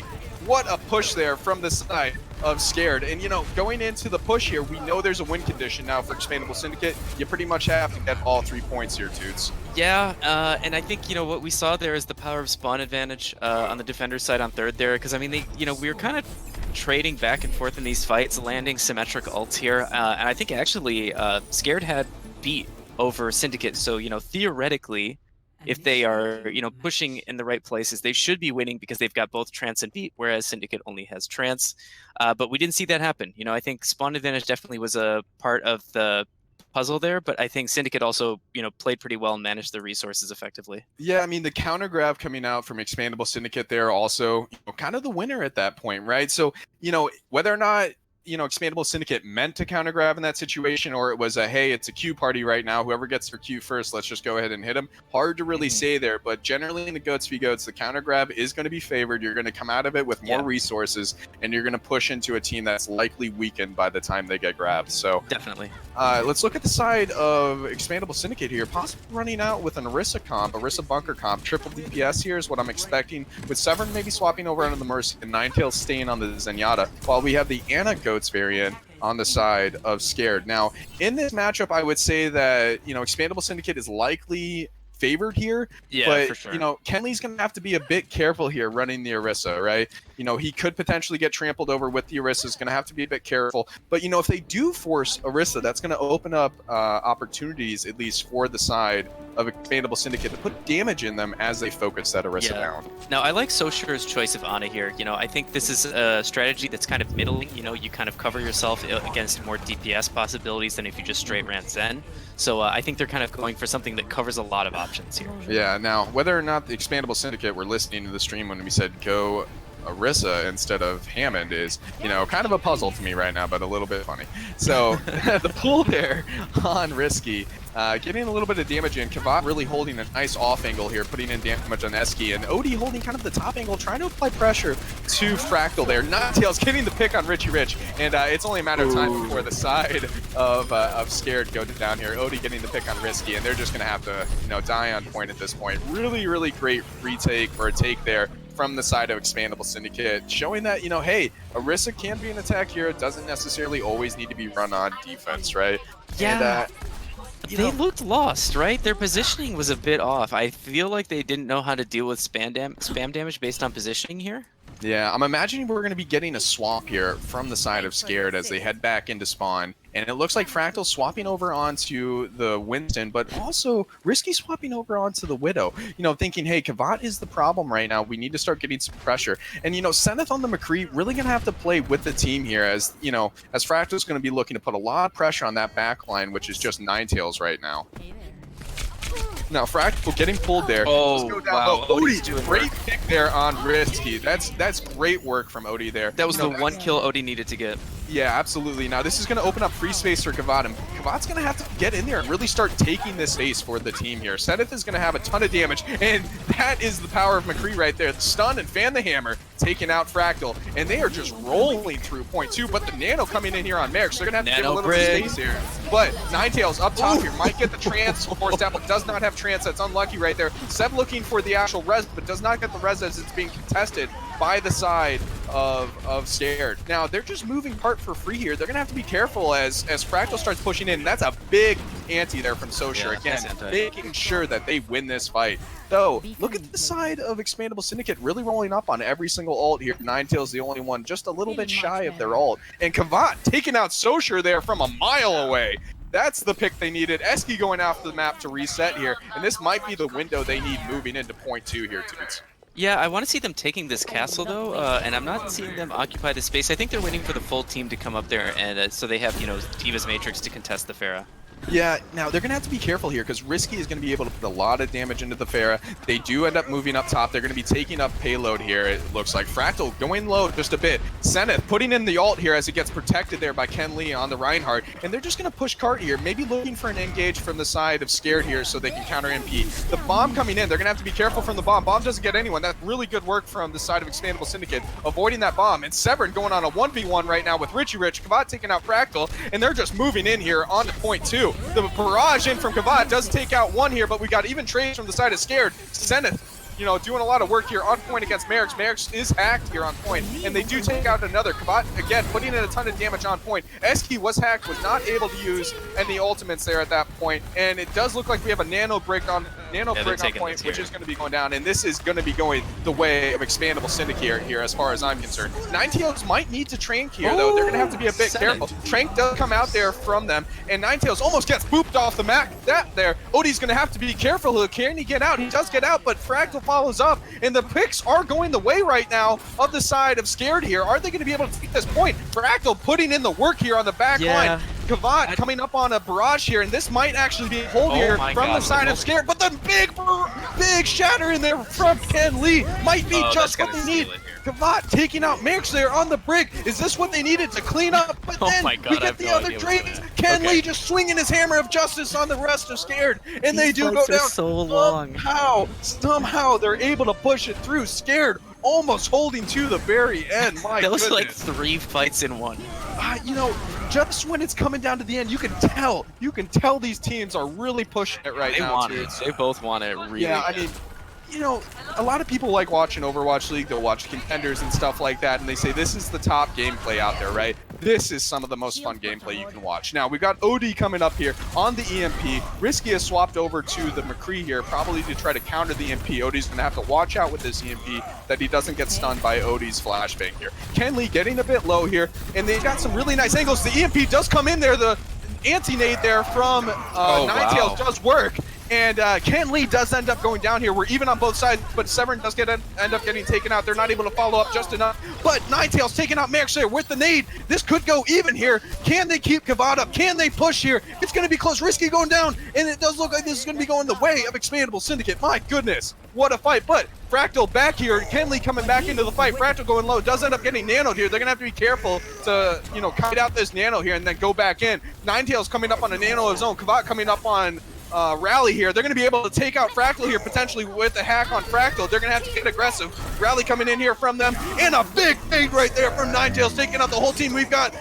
What a push there from the side of Scared. And, you know, going into the push here, we know there's a win condition now for Expandable Syndicate. You pretty much have to get all 3 points here, Toots. Yeah, and I think, you know, what we saw there is the power of spawn advantage on the defender side on third there, because, I mean, they, you know, we were kind of trading back and forth in these fights, landing symmetric ults here, and I think actually Scared had beat over Syndicate, so, you know, theoretically, if they are, you know, pushing in the right places, they should be winning because they've got both Trance and Beat, whereas Syndicate only has Trance. But we didn't see that happen. You know, I think spawn advantage definitely was a part of the puzzle there, but I think Syndicate also, you know, played pretty well and managed the resources effectively. Yeah, I mean, the counter grab coming out from Expandable Syndicate there also, you know, kind of the winner at that point, right? So, you know, whether or not, you know, Expandable Syndicate meant to counter grab in that situation, or it was a, hey, it's a Q party right now, whoever gets their Q first, let's just go ahead and hit them. Hard to really say there, but generally in the Goats v Goats, the counter grab is going to be favored. You're going to come out of it with more resources, and you're going to push into a team that's likely weakened by the time they get grabbed. So definitely. Let's look at the side of Expandable Syndicate here, possibly running out with an Orisa comp, Orisa bunker comp. Triple DPS here is what I'm expecting, with Severin maybe swapping over onto the Mercy and Ninetales staying on the Zenyatta, while we have the Ana Goats variant on the side of Scared. Now, in this matchup, I would say that, you know, Expandable Syndicate is likely favored here, but for sure. You know, Ken Lee's gonna have to be a bit careful here running the Orisa, right? You know, he could potentially get trampled over with the Orisa. Is gonna have to be a bit careful, but you know, if they do force Orisa, that's gonna open up opportunities, at least for the side of Expandable Syndicate, to put damage in them as they focus that Orisa down. Now, I like Soshir's choice of Ana here. You know, I think this is a strategy that's kind of middling. You know, you kind of cover yourself against more DPS possibilities than if you just straight ran Zen. So I think they're kind of going for something that covers a lot of options here. Yeah, now, whether or not the Expandable Syndicate were listening to the stream when we said go Orisa instead of Hammond is, you know, kind of a puzzle to me right now, but a little bit funny. So the pull there on Risky, getting a little bit of damage in. Kavat really holding a nice off angle here, putting in damage on Eski, and Odie holding kind of the top angle, trying to apply pressure to Fractal there. Ninetales getting the pick on Richie Rich, and it's only a matter of time before the side of Scared go down here. Odie getting the pick on Risky, and they're just gonna have to, you know, die on point at this point. Really, really great retake or a take there from the side of Expandable Syndicate, showing that, you know, hey, Orisa can be an attack here. It doesn't necessarily always need to be run on defense, right? Yeah. And, they looked lost, right? Their positioning was a bit off. I feel like they didn't know how to deal with spam damage based on positioning here. Yeah, I'm imagining we're going to be getting a swap here from the side of Scared as they head back into spawn. And it looks like Fractal swapping over onto the Winston, but also Risky swapping over onto the Widow. You know, thinking, hey, Kavat is the problem right now. We need to start getting some pressure. And, you know, Zenith on the McCree really going to have to play with the team here as, you know, as Fractal's going to be looking to put a lot of pressure on that back line, which is just Ninetales right now. Now, Fractal getting pulled there. Oh, wow. Odie, great pick there on Risky. That's great work from Odie there. That was the one kill Odie needed to get. Yeah, absolutely. Now, this is going to open up free space for Kavat, and Kavat's going to have to get in there and really start taking this space for the team here. Zenith is going to have a ton of damage, and that is the power of McCree right there. The stun and fan the hammer, taking out Fractal, and they are just rolling through point 2, but the Nano coming in here on Merrick, so they're going to have to give a little bit of space here. But Ninetales up top here might get the trance, forced out, but does not have trance. That's unlucky right there. Seb looking for the actual res, but does not get the res as it's being contested by the side of Scared. Now, they're just moving part for free here. They're going to have to be careful as Fractal starts pushing in. That's a big ante there from Socher. Again, making sure that they win this fight. Though, look at the side of Expandable Syndicate really rolling up on every single ult here. Ninetales the only one just a little bit shy of their ult. And Kavat taking out Socher there from a mile away. That's the pick they needed. Eski going after the map to reset here. And this might be the window they need moving into point 2 here, dudes. Yeah, I want to see them taking this castle though, and I'm not seeing them occupy the space. I think they're waiting for the full team to come up there, and so they have, you know, Diva's Matrix to contest the Pharah. Yeah, now they're going to have to be careful here because Risky is going to be able to put a lot of damage into the Pharah. They do end up moving up top. They're going to be taking up payload here, it looks like. Fractal going low just a bit. Zenith putting in the ult here as it gets protected there by Ken Lee on the Reinhardt. And they're just going to push Cart here, maybe looking for an engage from the side of Scared here so they can counter MP. The bomb coming in, they're going to have to be careful from the bomb. Bomb doesn't get anyone. That's really good work from the side of Expandable Syndicate, avoiding that bomb. And Severn going on a 1v1 right now with Richie Rich. Kavat taking out Fractal, and they're just moving in here onto point 2. The barrage in from Kavat does take out one here, but we got even trades from the side of Scared. Zenith, you know, doing a lot of work here on point against Merrick. Merrick is hacked here on point, and they do take out another. Kavat, again, putting in a ton of damage on point. Eski was hacked, was not able to use any ultimates there at that point, and it does look like we have a nano brick on point, which is going to be going down, and this is going to be going the way of Expandable Syndicate here as far as I'm concerned. Ninetales might need to Trank here, though. They're going to have to be a bit careful. Trank does come out there from them, and Ninetales almost gets booped off the map. That there, Odie's going to have to be careful. Can he get out? He does get out, but Fractal follows up, and the picks are going the way right now of the side of Scared here. Are they going to be able to take this point? Fractal putting in the work here on the back line. Kavat coming up on a barrage here, and this might actually be a hold here from the side of Scared, but the big shatter in there from Ken Lee might be just what they need. Kavat taking out Merrick there on the brick. Is this what they needed to clean up? But then we get the other trades. Ken Lee just swinging his hammer of justice on the rest of Scared, and they do go down. So long. Somehow they're able to push it through. Scared almost holding to the very end. My that was goodness. like 3 fights in one. You know, just when it's coming down to the end, you can tell these teams are really pushing it right now. They both want it really bad. I mean, you know, a lot of people like watching Overwatch League. They'll watch contenders and stuff like that, and they say this is the top gameplay out there, right? This is some of the most fun gameplay you can watch. Now, we've got Odie coming up here on the EMP. Risky has swapped over to the McCree here, probably to try to counter the EMP. Odie's going to have to watch out with this EMP that he doesn't get stunned by Odie's flashbang here. Ken Lee getting a bit low here, and they've got some really nice angles. The EMP does come in there. The anti-nade there from Ninetales does work. And Ken Lee does end up going down here. We're even on both sides, but Severn does end up getting taken out. They're not able to follow up just enough. But Ninetales taking out Merrick there with the nade. This could go even here. Can they keep Kavat up? Can they push here? It's going to be close. Risky going down, and it does look like this is going to be going the way of Expandable Syndicate. My goodness, what a fight. But Fractal back here. Ken Lee coming back into the fight. Fractal going low. Does end up getting nanoed here. They're going to have to be careful to, you know, kite out this nano here and then go back in. Ninetales coming up on a nano of his own. Kavat coming up on Rally here. They're going to be able to take out Fractal here potentially with a hack on Fractal. They're going to have to get aggressive. Rally coming in here from them, and a big fade right there from Ninetales taking out the whole team. We've got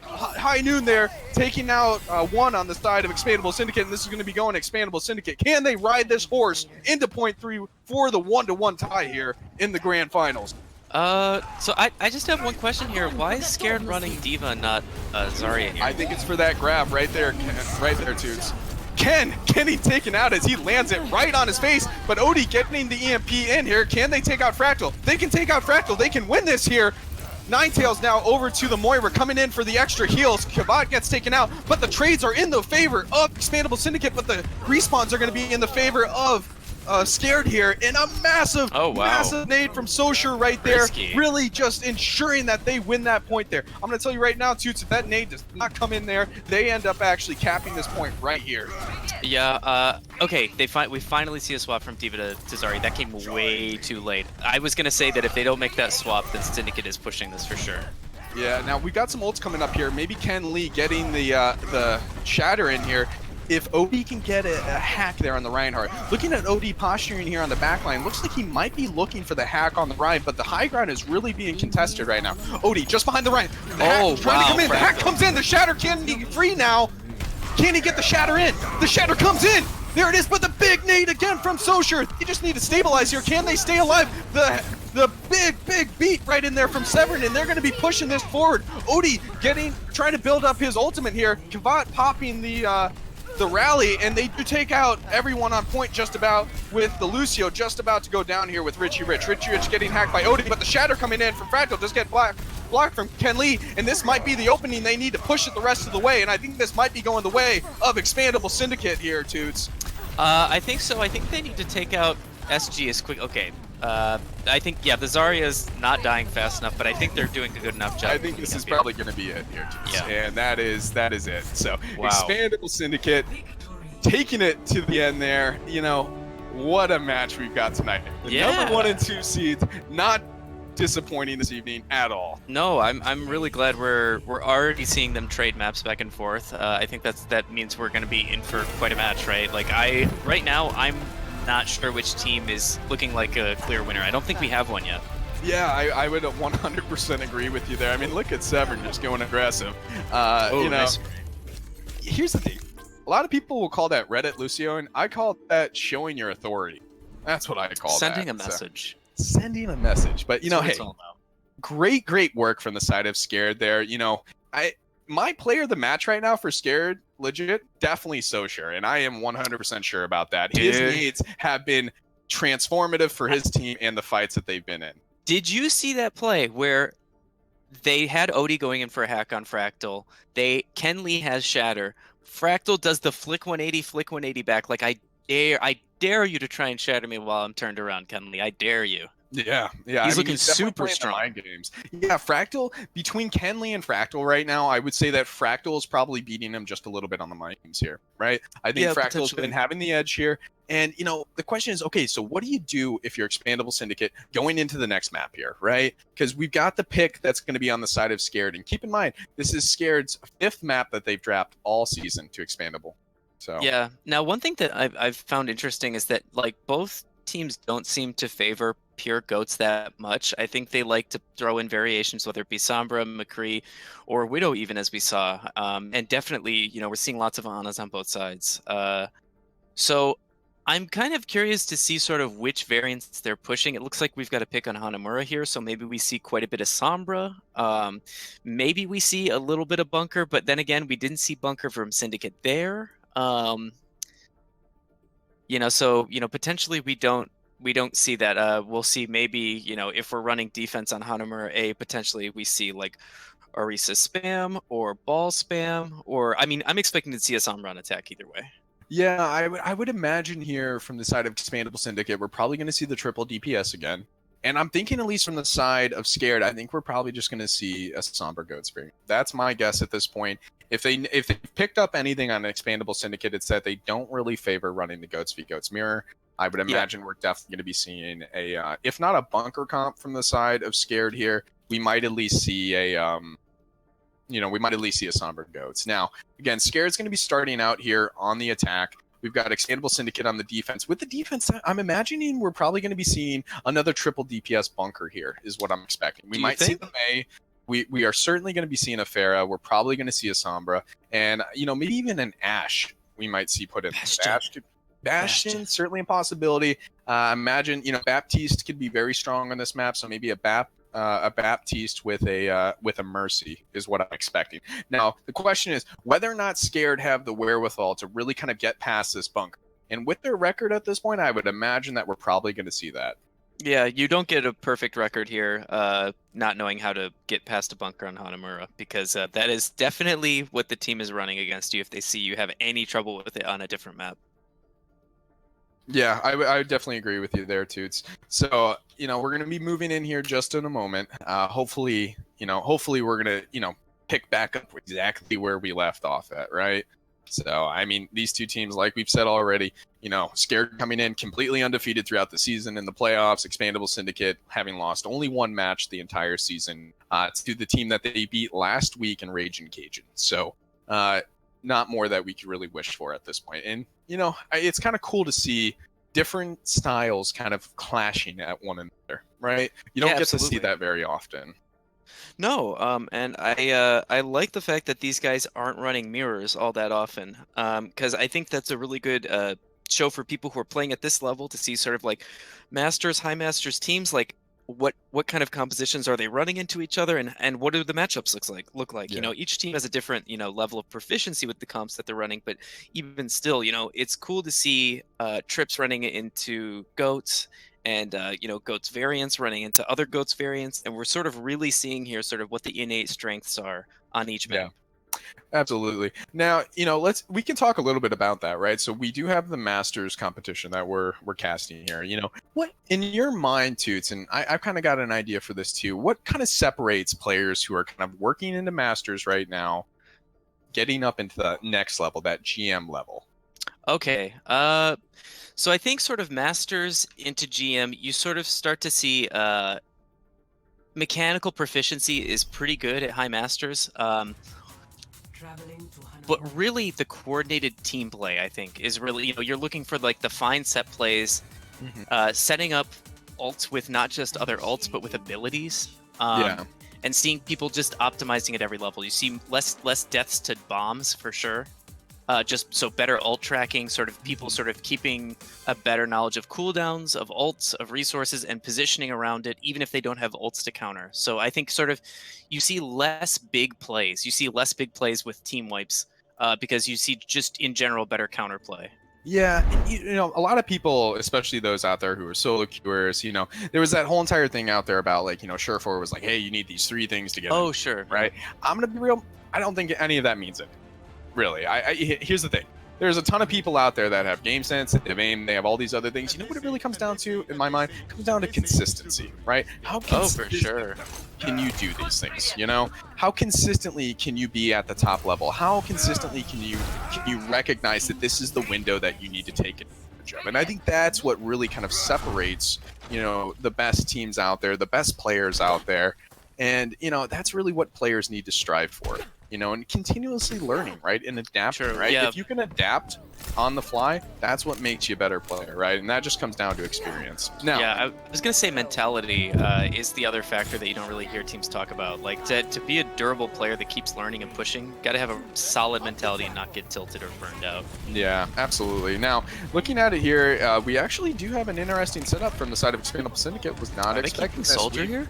High Noon there taking out one on the side of Expandable Syndicate, and this is going to be going Expandable Syndicate. Can they ride this horse into point 3 for the 1-1 tie here in the grand finals? So I just have one question here. Why is Scared running D.Va and not Zarya here? I think it's for that grab right there, Toots. Kenny taken out as he lands it right on his face, but Odie getting the EMP in here. Can they take out Fractal? They can take out Fractal. They can win this here. Ninetales now over to the Moira, coming in for the extra heals. Kavat gets taken out, but the trades are in the favor of Expandable Syndicate, but the respawns are going to be in the favor of Scared here, and a massive nade from Socher right there. Risky. Really just ensuring that they win that point there. I'm going to tell you right now, Toots, if that nade does not come in there, they end up actually capping this point right here. Yeah, okay, we finally see a swap from D.Va to Zarya. That came way too late. I was going to say that if they don't make that swap, then Syndicate is pushing this for sure. Yeah, now we got some ults coming up here. Maybe Ken Lee getting the shatter in here. If OD can get a hack there on the Reinhardt. Looking at OD posturing here on the backline, looks like he might be looking for the hack on the Ryan, but the high ground is really being contested right now. OD just behind the Ryan. The hack trying to come in. The hack comes in. The shatter can be free now. Can he get the shatter in? The shatter comes in. There it is, but the big nade again from Socher. They just need to stabilize here. Can they stay alive? The big beat right in there from Severin, and they're going to be pushing this forward. Odie trying to build up his ultimate here. Kavat popping the rally, and they do take out everyone on point just about, with the Lucio just about to go down here with Richie Rich. Richie Rich getting hacked by Odie, but the shatter coming in from Fractal does get blocked from Ken Lee, and this might be the opening they need to push it the rest of the way, and I think this might be going the way of ExPandable Syndicate here, Toots. I think so. I think they need to take out SG as quick. Okay. I think, yeah, the Zarya's not dying fast enough, but I think they're doing a good enough job. I think this is probably going to be it here, Toots. Yeah. And that is it. So, wow. ExPandable Syndicate taking it to the end there. You know, what a match we've got tonight. The number 1 and 2 seeds, not disappointing this evening at all. No, I'm really glad we're already seeing them trade maps back and forth. I think that means we're going to be in for quite a match, right? Like right now I'm not sure which team is looking like a clear winner. I don't think we have one yet. Yeah, I would 100% agree with you there. I mean, look at Severin just going aggressive. You know, nice. Here's the thing. A lot of people will call that Reddit Lucio, and I call that showing your authority. That's what I call Sending that. a message. Sending a message. But, you know, hey, great work from the side of Scared there. You know, my player of the match right now for Scared, legit, definitely Socher, and I am 100% sure about that. His needs have been transformative for his team and the fights that they've been in. Did you see that play where they had Odie going in for a hack on Fractal? Ken Lee has Shatter. Fractal does the flick 180 back. Like, I dare you to try and shatter me while I'm turned around, Ken Lee. I dare you. Yeah. He's looking super strong. Mind games. Yeah, Fractal, between Ken Lee and Fractal right now, I would say that Fractal is probably beating him just a little bit on the mind games here, right? I think Fractal's been having the edge here. And, you know, the question is, okay, so what do you do if you're ExPandable Syndicate going into the next map here, right? Because we've got the pick that's going to be on the side of Scared. And keep in mind, this is Scared's 5th map that they've dropped all season to ExPandable. So yeah. Now, one thing that I've found interesting is that, like, both teams don't seem to favor pure goats that much. I think they like to throw in variations, whether it be Sombra, McCree, or Widow, even, as we saw. And definitely, you know, we're seeing lots of Anas on both sides. So I'm kind of curious to see sort of which variants they're pushing. It looks like we've got a pick on Hanamura here, so maybe we see quite a bit of Sombra. Maybe we see a little bit of Bunker, but then again, we didn't see Bunker from Syndicate there. You know, so, you know, potentially we don't see that. We'll see maybe, you know, if we're running defense on Hanamura, potentially we see like Orisa spam or ball spam, or I mean, I'm expecting to see a Sombra on attack either way. Yeah, I would imagine here from the side of ExPandable Syndicate, we're probably going to see the triple DPS again. And I'm thinking, at least from the side of Scared, I think we're probably just going to see a Sombra Goat Spring. That's my guess at this point. If they picked up anything on ExPandable Syndicate, it's that they don't really favor running the Goats v Goats mirror. I would imagine we're definitely going to be seeing a, if not a Bunker comp from the side of Scared here, we might at least see a, you know, we might at least see a Sombra Goats. Now, again, Scared's going to be starting out here on the attack. We've got ExPandable Syndicate on the defense. With the defense, I'm imagining we're probably going to be seeing another triple DPS Bunker here, is what I'm expecting. We might see the May. We are certainly going to be seeing a Pharah. We're probably going to see a Sombra. And, you know, maybe even an Ashe we might see put in. Bastion, certainly a possibility. Imagine, you know, Baptiste could be very strong on this map, so maybe a Baptiste with a Mercy is what I'm expecting. Now, the question is whether or not Scared have the wherewithal to really kind of get past this Bunker. And with their record at this point, I would imagine that we're probably going to see that. Yeah, you don't get a perfect record here, not knowing how to get past a Bunker on Hanamura, because that is definitely what the team is running against you if they see you have any trouble with it on a different map. Yeah, I would definitely agree with you there, Toots. So, you know, we're going to be moving in here just in a moment. Hopefully we're going to, you know, pick back up exactly where we left off at, right? So, I mean, these two teams, like we've said already, Scared coming in completely undefeated throughout the season in the playoffs, Expandable Syndicate having lost only one match the entire season to the team that they beat last week in Raging Cajun. So, not more that we could really wish for at this point. And, it's kind of cool to see different styles kind of clashing at one another, right? You don't get to see that very often. No, and I like the fact that these guys aren't running mirrors all that often, because I think that's a really good show for people who are playing at this level to see sort of like Masters, High Masters teams, like what kind of compositions are they running into each other, and what do the matchups look like? Yeah. Each team has a different level of proficiency with the comps that they're running, but even still, it's cool to see Trips running into Goats. And Goats variants running into other Goats variants, and we're sort of really seeing here sort of what the innate strengths are on each map. Yeah, absolutely. Now, we can talk a little bit about that, right? So we do have the Masters competition that we're casting here. What in your mind, Toots, and I've kind of got an idea for this too. What kind of separates players who are kind of working into Masters right now, getting up into the next level, that GM level? Okay. So I think sort of Masters into GM, you sort of start to see mechanical proficiency is pretty good at High Masters. But really the coordinated team play, I think, is really, you're looking for like the fine set plays, setting up ults with not just other ults, but with abilities. And seeing people just optimizing at every level. You see less deaths to bombs for sure. Just so better ult tracking, sort of people sort of keeping a better knowledge of cooldowns, of ults, of resources, and positioning around it, even if they don't have ults to counter. So I think sort of you see less big plays. You see less big plays with team wipes because you see just in general better counterplay. Yeah, a lot of people, especially those out there who are solo queuers, there was that whole entire thing out there about like, Surefour was like, hey, you need these 3 things together. Oh, sure. Right? I'm going to be real. I don't think any of that means it. Really, here's the thing. There's a ton of people out there that have game sense, they have aim, they have all these other things. You know what it really comes down to, in my mind? It comes down to consistency, right? How consistently can you do these things? How consistently can you be at the top level? How consistently can you recognize that this is the window that you need to take advantage of? And I think that's what really kind of separates, the best teams out there, the best players out there. And, that's really what players need to strive for. And continuously learning, right? And adapting, right? Yeah. If you can adapt on the fly, that's what makes you a better player, right? And that just comes down to experience. Now, yeah, I was going to say mentality is the other factor that you don't really hear teams talk about. Like, to be a durable player that keeps learning and pushing, got to have a solid mentality and not get tilted or burned out. Yeah, absolutely. Now, looking at it here, we actually do have an interesting setup from the side of Expandable Syndicate. Was not expecting Soldier here?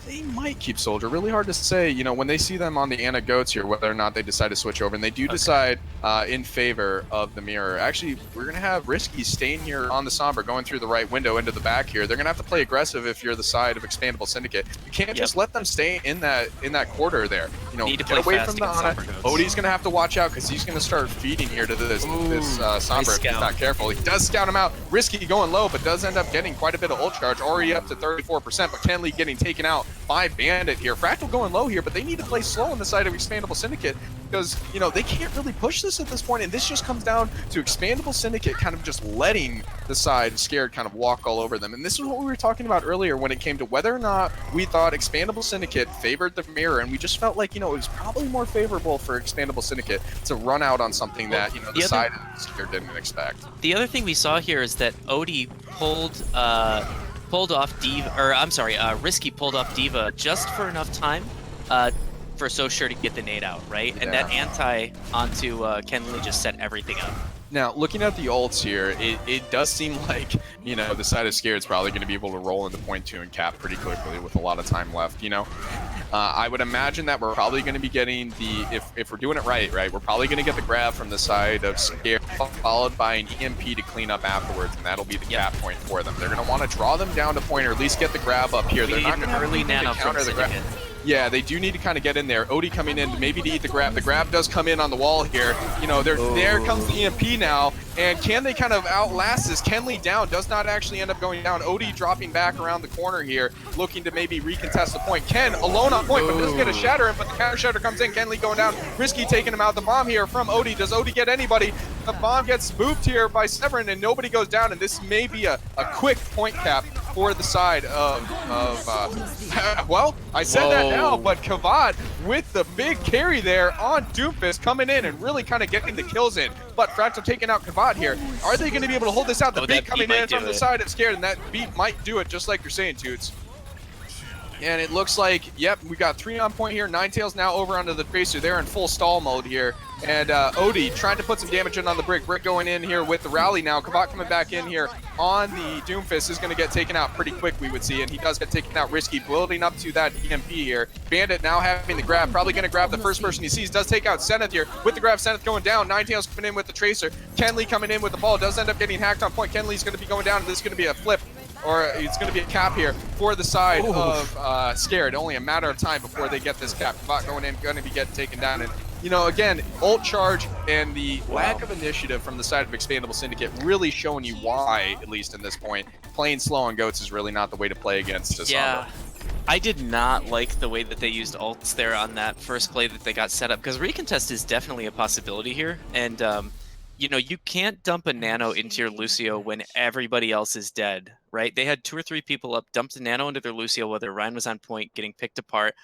They might keep Soldier. Really hard to say. When they see them on the Anna Goats here, whether or not they decide to switch over, and they do decide in favor of the mirror. Actually, we're going to have Risky staying here on the Sombra, going through the right window into the back here. They're going to have to play aggressive if you're the side of Expandable Syndicate. You can't just let them stay in that quarter there. Need to get away from the Ana. Sombra. Odie's going to have to watch out because he's going to start feeding here to this Sombra if he's not careful. He does scout him out. Risky going low, but does end up getting quite a bit of ult charge, already up to 34%, but Kenley getting taken out by Bandit here. Fractal going low here, but they need to play slow on the side of Expandable Syndicate because, they can't really push this at this point, and this just comes down to Expandable Syndicate kind of just letting the side Scared kind of walk all over them. And this is what we were talking about earlier when it came to whether or not we thought Expandable Syndicate favored the mirror, and we just felt like, it was probably more favorable for Expandable Syndicate to run out on something that, the side of Scared didn't expect. The other thing we saw here is that Odie pulled off Diva, or I'm sorry, Risky pulled off Diva just for enough time for So Sure to get the nade out, right? And that anti onto Kenley just set everything up. Now, looking at the ults here, it does seem like, the side of Scared is probably going to be able to roll into point 2 and cap pretty quickly with a lot of time left, I would imagine that we're probably going to be getting if we're doing it right, we're probably going to get the grab from the side of Scared, followed by an EMP to clean up afterwards, and that'll be the cap point for them. They're going to want to draw them down to point, or at least get the grab up here. They're not going to really need to counter the grab. Yeah, they do need to kind of get in there. Odie coming in maybe to eat the grab. The grab does come in on the wall here. You know, there comes the EMP now. And can they kind of outlast this? Kenley down, does not actually end up going down. Odie dropping back around the corner here, looking to maybe recontest the point. Ken alone on point, but doesn't get a shatter in, but the counter shatter comes in. Kenley going down. Risky taking him out. The bomb here from Odie. Does Odie get anybody? The bomb gets moved here by Severin, and nobody goes down. And this may be a quick point cap for the side of well, I said that now, but Kavad with the big carry there on Doomfist coming in and really kind of getting the kills in. But Fractal taking out Kavad here. Are they going to be able to hold this out? The beat coming in from the side of Scared, and that beat might do it, just like you're saying, Toots. And it looks like, yep, we got 3 on point here. Ninetales now over onto the Tracer. They're in full stall mode here. And Odie trying to put some damage in on the Brick. Brick going in here with the rally now. Kavad coming back in here on the Doomfist is going to get taken out pretty quick, we would see. And he does get taken out. Risky building up to that EMP here. Bandit now having the grab. Probably going to grab the first person he sees. Does take out Zenith here with the grab. Zenith going down. Ninetales coming in with the Tracer. Kenley coming in with the ball. Does end up getting hacked on point. Kenley's going to be going down. This is going to be a flip. Or it's going to be a cap here for the side of Scared. Only a matter of time before they get this cap. Kavad going in, going to be getting taken down. And, you know, again, ult charge and the lack of initiative from the side of Expandable Syndicate really showing you why, at least in this point, playing slow on goats is really not the way to play against Sombra. Yeah. I did not like the way that they used ults there on that first play that they got set up, because recontest is definitely a possibility here. And, you know, you can't dump a nano into your Lucio when everybody else is dead, right? They had 2 or 3 people up, dumped a nano into their Lucio while their Ryan was on point, getting picked apart.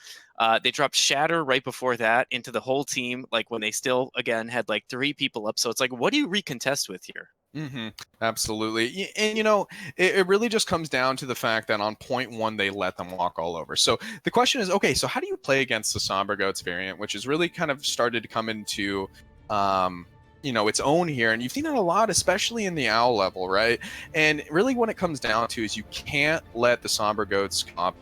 They dropped Shatter right before that into the whole team, like when they still, again, had like 3 people up. So it's like, what do you recontest with here? Absolutely. And, you know, it really just comes down to the fact that on point 1, they let them walk all over. So the question is, okay, so how do you play against the Sombra Goats variant, which has really kind of started to come into you know, its own here, and you've seen it a lot, especially in the owl level, right? And really what it comes down to is you can't let the Sombra Goats comp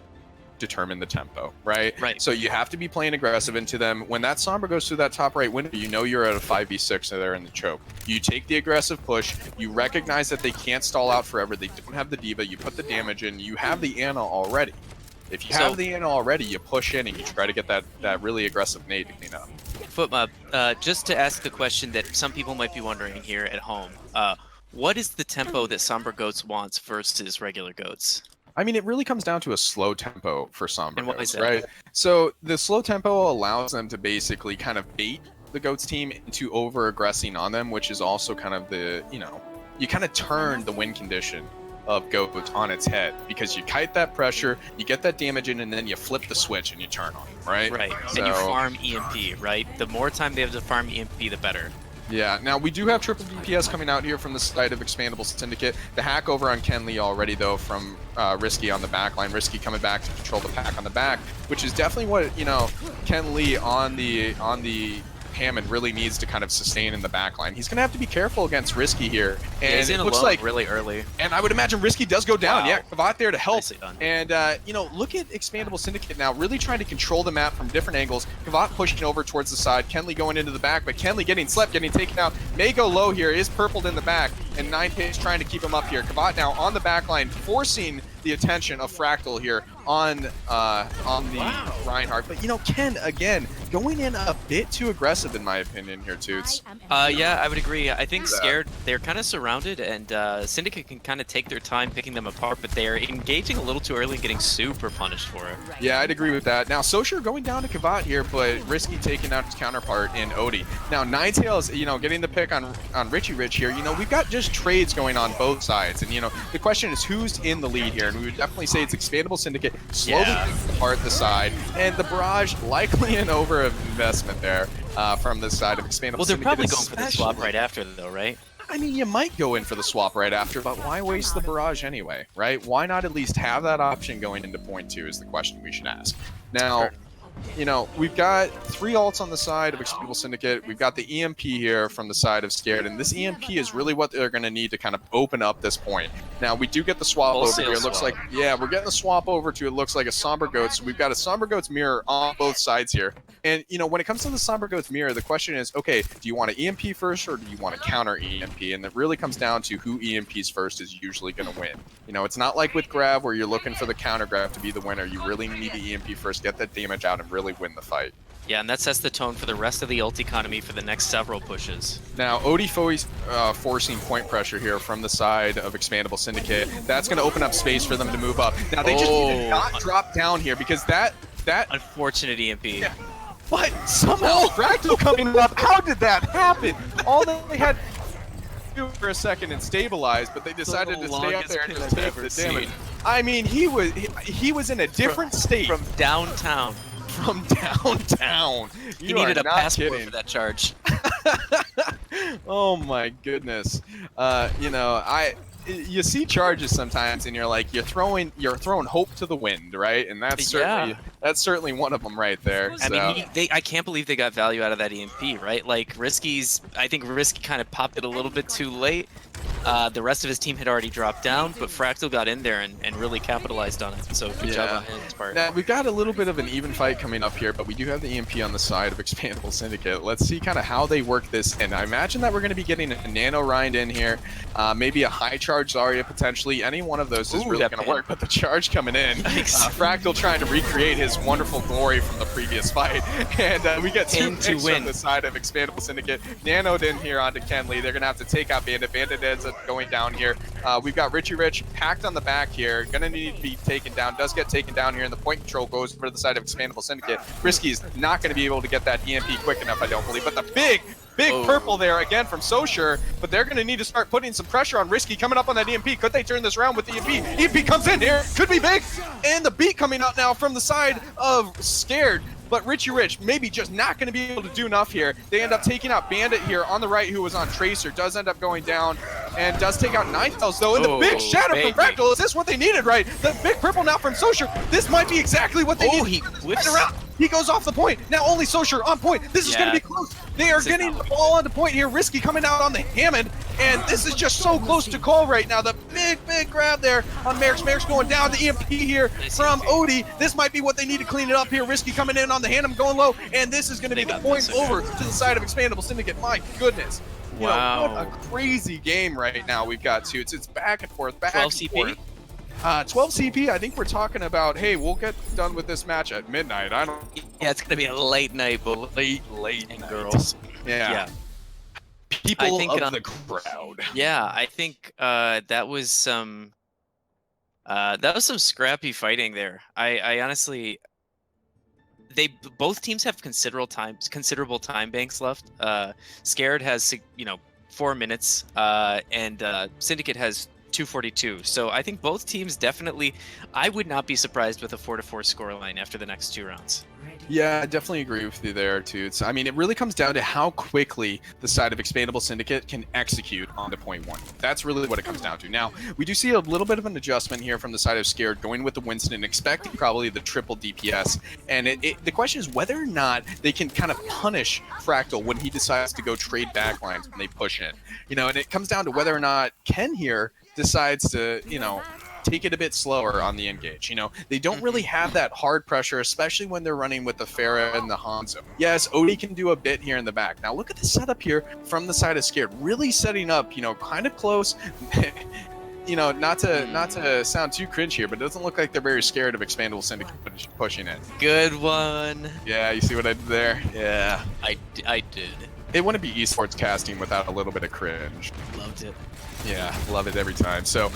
determine the tempo, right? So you have to be playing aggressive into them. When that Sombra goes through that top right window, you know you're at a 5v6 there in the choke. You take the aggressive push, you recognize that they can't stall out forever, they don't have the diva, you put the damage in, you have the Ana already. If you have the Ana already, you push in and you try to get that really aggressive nade to clean up. Footmob, just to ask the question that some people might be wondering here at home, what is the tempo that Sombra Goats wants versus regular Goats? I mean, it really comes down to a slow tempo for Sombra Goats, that? right? So the slow tempo allows them to basically kind of bait the Goats team into over-aggressing on them, which is also kind of the, you know, you kind of turn the win condition of Goats on its head, because you kite that pressure, you get that damage in, and then you flip the switch and you turn on, right? So, and you farm EMP, right? The more time they have to farm EMP, the better. Yeah, now we do have triple DPS coming out here from the side of Expandable Syndicate. The hack over on Kenley already, though, from Risky on the back line. Risky coming back to control the pack on the back, which is definitely what, you know, Kenley on the Hammond really needs to kind of sustain in the back line. He's going to have to be careful against Risky here. And he's in it looks alone like really early. And I would imagine Risky does go down. Wow. Yeah, Kavad there to help. And, you know, look at Expandable Syndicate now, really trying to control the map from different angles. Kavad pushing over towards the side. Kenley going into the back, but Kenley getting slept, getting taken out. May go low here, is purpled in the back, and 9K trying to keep him up here. Kavad now on the back line, forcing the attention of Fractal here on the Reinhardt. But, you know, Ken, again, going in a bit too aggressive, in my opinion, here, Toots. Yeah, I would agree. I think Scared, they're kind of surrounded, and Syndicate can kind of take their time picking them apart, but they're engaging a little too early and getting super punished for it. Yeah, I'd agree with that. Now, Socher going down to Kavad here, but Risky taking out his counterpart in Odie. Now, Ninetales, you know, getting the pick on Richie Rich here. You know, we've got just trades going on both sides, and, you know, the question is who's in the lead here, and we would definitely say it's Expandable Syndicate slowly picking apart the side, and the Barrage likely an over-investment there from the side of Expandable Syndicate. Well, they're probably going for the swap right after, though, right? I mean, you might go in for the swap right after, but why waste the Barrage anyway, right? Why not at least have that option going into point 2 is the question we should ask. Now, you know, we've got 3 ults on the side of ExPandable Syndicate. We've got the EMP here from the side of Scared, and this EMP is really what they're going to need to kind of open up this point. Now, we do get the swap over here. It looks like, yeah, we're getting the swap over to, it looks like a Somber Goat. So we've got a Somber Goat's mirror on both sides here. And, you know, when it comes to the Somber Goat's mirror, the question is, okay, do you want an EMP first or do you want to counter EMP? And it really comes down to who EMPs first is usually going to win. You know, it's not like with grab where you're looking for the counter grab to be the winner. You really need the EMP first, get that damage out, and really win the fight. Yeah, and that sets the tone for the rest of the ult economy for the next several pushes. Now, Odie forcing point pressure here from the side of ExPandable Syndicate. That's going to open up space for them to move up. Now, they just need to not drop down here because that unfortunate EMP. Yeah. But somehow Fractal coming up, how did that happen? All they had to do for a second and stabilize, but they decided to stay up there and just take the damage. I mean, he was in a different state. From downtown. From downtown. He needed a passport for that charge. Oh my goodness. You know, you see charges sometimes and you're like, you're throwing hope to the wind, right? And that's certainly one of them right there. I mean, I can't believe they got value out of that EMP, right? Like I think Risky kind of popped it a little bit too late. The rest of his team had already dropped down, but Fractal got in there and really capitalized on it. So good job on his part. Now, we've got a little bit of an even fight coming up here, but we do have the EMP on the side of ExPandable Syndicate. Let's see kind of how they work this in. I imagine that we're going to be getting a Nano Rind in here, maybe a high charge Zarya potentially. Any one of those is really going to work, but the charge coming in, Fractal trying to recreate his wonderful glory from the previous fight. And we get 2 picks on the side of ExPandable Syndicate. Nanoed in here onto Kenley. They're going to have to take out Bandit. Bandit ends up going down here. We've got Richie Rich packed on the back here. Gonna need to be taken down. Does get taken down here, and the point control goes over to the side of ExPandable Syndicate. Risky's not going to be able to get that EMP quick enough, I don't believe. But the big purple there again from Sosure, but they're going to need to start putting some pressure on Risky coming up on that EMP. Could they turn this around with the EMP? EMP comes in here, could be big, and the beat coming out now from the side of Scared. But Richie Rich maybe just not going to be able to do enough here. They end up taking out Bandit here on the right, who was on Tracer. Does end up going down and does take out Ninetales though. And the big shatter from Fractal. Is this what they needed, right? The big purple now from Sosure. This might be exactly what they needed. He whips around. He goes off the point. Now only Sosure on point. This is going to be close. They are getting the ball on the point here. Risky coming out on the Hammond. And this is just so close to call right now. The big grab there on Merrick's. Merrick's going down. The EMP here from Odie. This might be what they need to clean it up here. Risky coming in on the Hammond going low. And this is going to be the point over to the side of ExPandable Syndicate. My goodness. You know, what a crazy game right now we've got to. It's back and forth, back 12 and CP? forth. 12 CP, I think we're talking about, hey, we'll get done with this match at midnight. I don't. Yeah, it's gonna be a late night, but late night. Girls. Yeah. People of the crowd. Yeah, I think that was some scrappy fighting there. I honestly, both teams have considerable time banks left. Scared has 4 minutes, and Syndicate has 242. So I think both teams definitely. I would not be surprised with a 4-4 scoreline after the next 2 rounds. Yeah, I definitely agree with you there, too. I mean, it really comes down to how quickly the side of ExPandable Syndicate can execute on the point 1. That's really what it comes down to. Now, we do see a little bit of an adjustment here from the side of Scared, going with the Winston and expecting probably the triple DPS. And the question is whether or not they can kind of punish Fractal when he decides to go trade backlines when they push in. You know, and it comes down to whether or not Ken here decides to, take it a bit slower on the engage. They don't really have that hard pressure, especially when they're running with the Pharah and the Hanzo. Yes, Odie can do a bit here in the back. Now look at the setup here from the side of Scared, really setting up, kind of close. Not to sound too cringe here, but it doesn't look like they're very scared of ExPandable Syndicate pushing it. Good one. Yeah, you see what I did there? Yeah. I did. It wouldn't be esports casting without a little bit of cringe. Loved it. Yeah, love it every time. So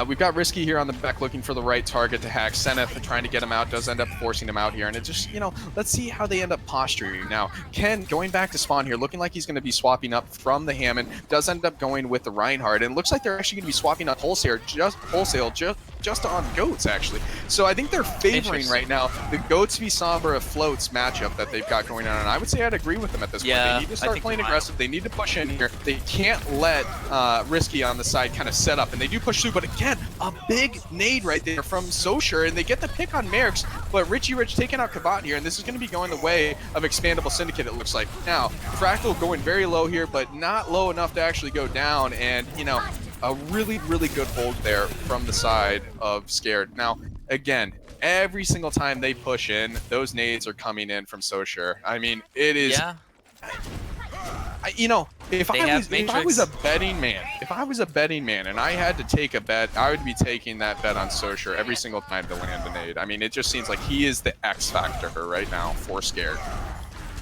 we've got Risky here on the back looking for the right target to hack. Seneth trying to get him out, does end up forcing him out here. And it just, let's see how they end up posturing. Now, Ken going back to spawn here, looking like he's going to be swapping up from the Hammond, does end up going with the Reinhardt. And it looks like they're actually going to be swapping up wholesale just on goats, actually. So I think they're favoring right now the goats v Sombra floats matchup that they've got going on, and I would say I'd agree with them at this point. They need to start playing aggressive. They need to push in here. They can't let Risky on the side kind of set up, and they do push through, but again, a big nade right there from Socher, and they get the pick on Merrick's, but Richie Rich taking out Kavat here, and this is going to be going the way of ExPandable Syndicate, it looks like. Now, Fractal going very low here, but not low enough to actually go down, and, you know, a really, really good hold there from the side of Scared. Now, again, every single time they push in, those nades are coming in from Socher. I mean, it is... Yeah. You know, if I was a betting man and I had to take a bet, I would be taking that bet on Socher every single time to land a nade. I mean, it just seems like he is the X factor right now for Scared.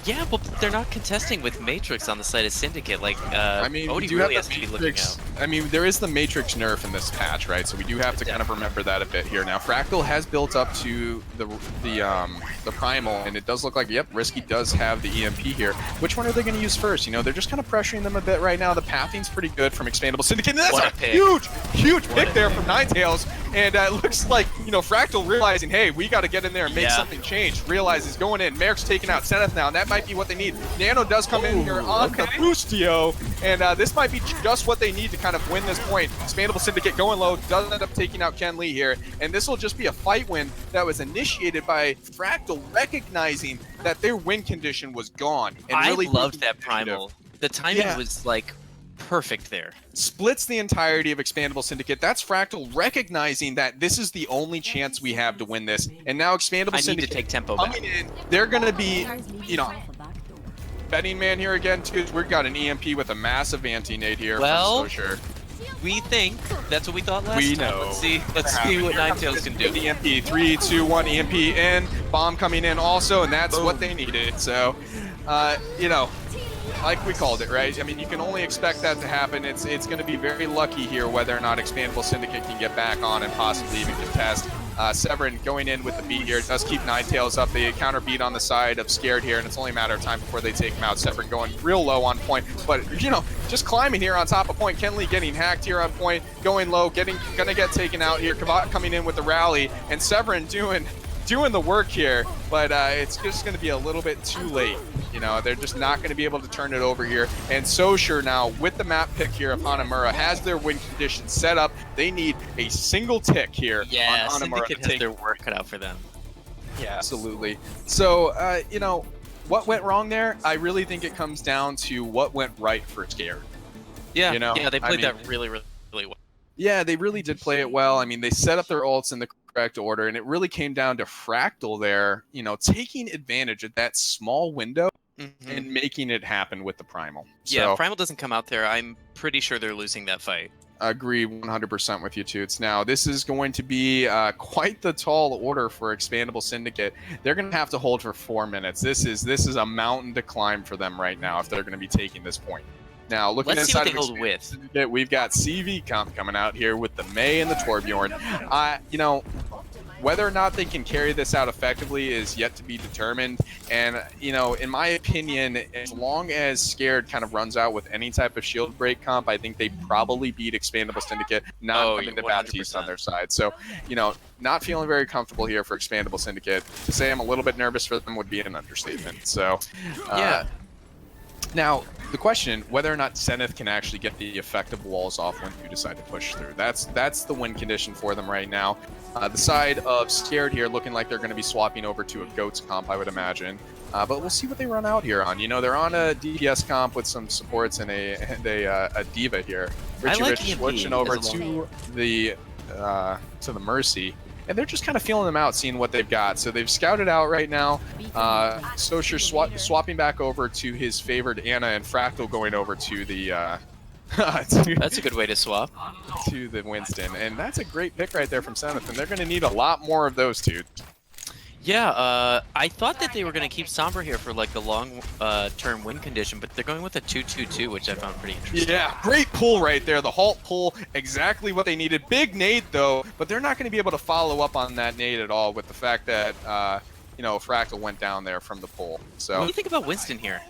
Yeah, but they're not contesting with Matrix on the side of Syndicate. Like, I mean, Odie really has to be looking out. I mean, there is the Matrix nerf in this patch, right? So we do have to kind of remember that a bit here. Now, Fractal has built up to the Primal, and it does look like, yep, Risky does have the EMP here. Which one are they going to use first? You know, they're just kind of pressuring them a bit right now. The pathing's pretty good from ExPandable Syndicate. And that's a huge pick there from Ninetales. And it looks like, you know, Fractal realizing, hey, we got to get in there and make something change. Realizes going in. Merrick's taking out Zenith now, and that might be what they need. Nano does come in here on the Boostio, and this might be just what they need to kind of win this point. ExPandable Syndicate going low, does end up taking out Ken Lee here, and this will just be a fight win that was initiated by Fractal recognizing that their win condition was gone. And I really loved that Primal. The timing was, like, perfect there. Splits the entirety of ExPandable Syndicate. That's Fractal recognizing that this is the only chance we have to win this. And now ExPandable Syndicate need to take tempo back. In, they're going to be, you know, betting man here again, too. We've got an EMP with a massive anti-nade here from Socher. We think that's what we thought last time. Know. Let's see what Ninetales can do. EMP, 3, 2, 1, EMP in. Bomb coming in also, and that's what they needed. So, you know, like we called it, right? I mean, you can only expect that to happen. It's going to be very lucky here whether or not ExPandable Syndicate can get back on and possibly even contest. Severin going in with the beat here. It does keep Ninetales up. They counter beat on the side of Scared here, and it's only a matter of time before they take him out. Severin going real low on point, but, you know, just climbing here on top of point. Ken Lee getting hacked here on point, going low, gonna get taken out here. Kavat coming in with the rally, and Severin doing the work here, but it's just going to be a little bit too late. You know, they're just not going to be able to turn it over here. And Socher now, with the map pick here of Hanamura, has their win condition set up. They need a single tick here on Hanamura. Syndicate has their work cut out for them. Yeah, absolutely. So, you know, what went wrong there? I really think it comes down to what went right for Scared. Yeah, you know? Yeah, they played that really, really, really well. Yeah, they really did play it well. I mean, they set up their ults in the correct order, and it really came down to Fractal there, you know, taking advantage of that small window and making it happen with the Primal. Yeah, Primal doesn't come out there. I'm pretty sure they're losing that fight. I agree 100% with you, Toots. Now, this is going to be quite the tall order for ExPandable Syndicate. They're going to have to hold for 4 minutes. This is a mountain to climb for them right now if they're going to be taking this point. Now, looking Let's see what inside they hold with. Syndicate, we've got CV Comp coming out here with the May and the Torbjorn. You know, whether or not they can carry this out effectively is yet to be determined. And, you know, in my opinion, as long as Scared kind of runs out with any type of shield break comp, I think they probably beat ExPandable Syndicate, not having the Baptiste on their side. So, you know, not feeling very comfortable here for ExPandable Syndicate. To say I'm a little bit nervous for them would be an understatement. So, yeah. Now, the question, whether or not Zenith can actually get the effective walls off when you decide to push through. That's the win condition for them right now. The side of Scared here looking like they're going to be swapping over to a Goats comp, I would imagine. But we'll see what they run out here on. You know, they're on a DPS comp with some supports and a Diva here. Richie Rich switching over to the Mercy. And they're just kind of feeling them out, seeing what they've got. So they've scouted out right now. Socher swapping back over to his favored Anna, and Fractal going over to the... that's a good way to swap. To the Winston. And that's a great pick right there from Zenith. And they're going to need a lot more of those two. Yeah, I thought that they were going to keep Sombra here for like the long-term win condition, but they're going with a 2-2-2, which I found pretty interesting. Yeah, great pull right there. The halt pull, exactly what they needed. Big nade, though, but they're not going to be able to follow up on that nade at all with the fact that, you know, Fractal went down there from the pull. So, what do you think about Winston here?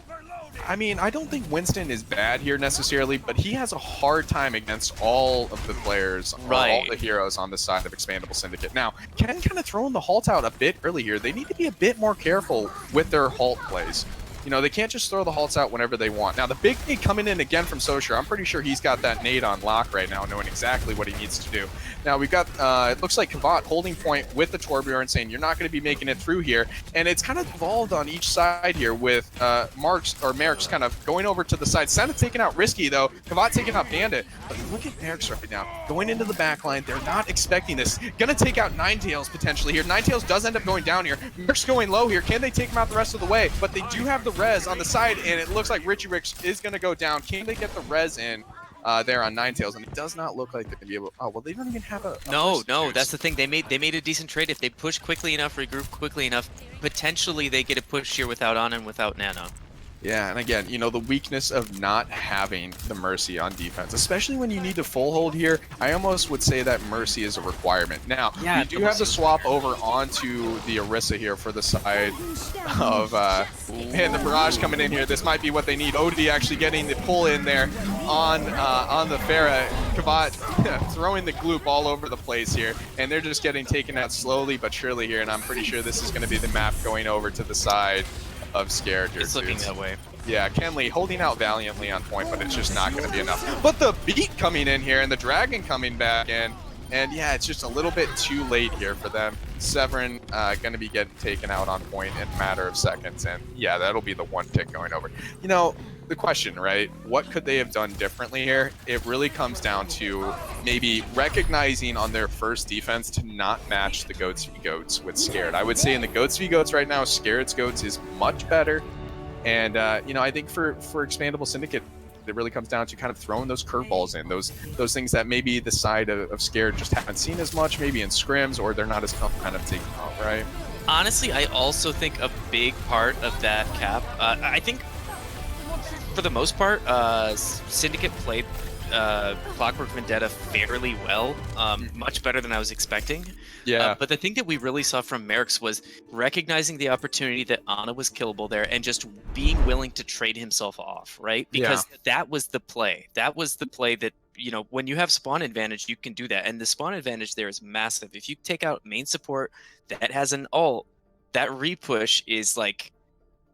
I mean, I don't think Winston is bad here necessarily, but he has a hard time against all of the players or all Right. the heroes on the side of Expandable Syndicate. Now, Ken kind of throwing the halt out a bit early here. They need to be a bit more careful with their halt plays. You know, they can't just throw the halts out whenever they want. Now, the big nade coming in again from Socher. I'm pretty sure he's got that nade on lock right now, knowing exactly what he needs to do. Now, we've got, it looks like Kavat holding point with the Torbjorn, saying, you're not going to be making it through here. And it's kind of evolved on each side here with Merrick's kind of going over to the side. Senna taking out Risky, though. Kavat taking out Bandit. But look at Merrick's right now. Going into the back line. They're not expecting this. Going to take out Ninetales potentially here. Ninetales does end up going down here. Merrick's going low here. Can they take him out the rest of the way? But they do have the res on the side, and it looks like Richie Ricks is going to go down. Can they get the res in there on Ninetales? And it does not look like they're going to be able. Oh well, they don't even have a No, no. that's the thing. They made a decent trade. If they push quickly enough, regroup quickly enough, potentially they get a push here without Ana and without Nano. Yeah, and again, you know, the weakness of not having the Mercy on defense, especially when you need to full hold here, I almost would say that Mercy is a requirement. Now, Yeah, you do have the swap over onto the Orisa here for the side of, man, the Barrage coming in here. This might be what they need. Odie actually getting the pull in there on the Pharah. Kavat throwing the gloop all over the place here, and they're just getting taken out slowly but surely here, and I'm pretty sure this is going to be the map going over to the side of Scared. It's looking that way. Yeah, Kenley holding out valiantly on point, but it's just not going to be enough. But the beat coming in here and the Dragon coming back in, and yeah, it's just a little bit too late here for them. Severin going to be getting taken out on point in a matter of seconds, and yeah, that'll be the one pick going over. You know, the question, right? What could they have done differently here? It really comes down to maybe recognizing on their first defense to not match the Goats v Goats with Scared. I would say in the Goats v Goats right now, Scared's Goats is much better. And, you know, I think for Expandable Syndicate, it really comes down to kind of throwing those curveballs in, those things that maybe the side of Scared just haven't seen as much, maybe in scrims, or they're not as kind of taking out, right? Honestly, I also think a big part of that cap, I think for the most part, Syndicate played Clockwork Vendetta fairly well, much better than I was expecting. Yeah. But the thing that we really saw from Merrick's was recognizing the opportunity that Ana was killable there and just being willing to trade himself off, right? Because that was the play. That was the play that, you know, when you have spawn advantage, you can do that. And the spawn advantage there is massive. If you take out main support that has an ult, that repush is like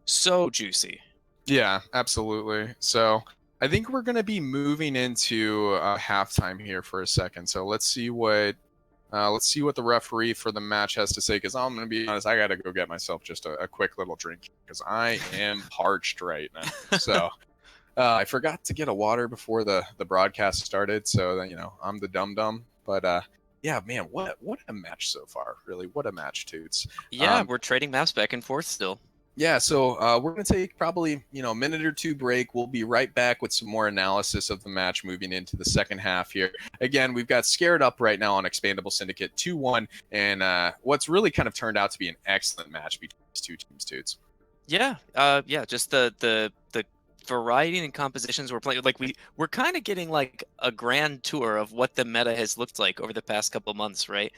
so juicy. Yeah, absolutely. So I think we're going to be moving into halftime here for a second. So let's see what the referee for the match has to say. Because I'm going to be honest, I got to go get myself just a quick little drink because I am parched right now. So I forgot to get a water before the broadcast started. So you know, I'm the dum dum. But yeah, man, what a match so far. Really, what a match, Toots. Yeah, we're trading maps back and forth still. Yeah, so we're going to take probably, you know, a minute or two break. We'll be right back with some more analysis of the match moving into the second half here. Again, we've got Scared up right now on Expandable Syndicate 2-1, and what's really kind of turned out to be an excellent match between these two teams, Toots. Yeah, yeah, just the variety and compositions we're playing. Like we're kind of getting like a grand tour of what the meta has looked like over the past couple months, right?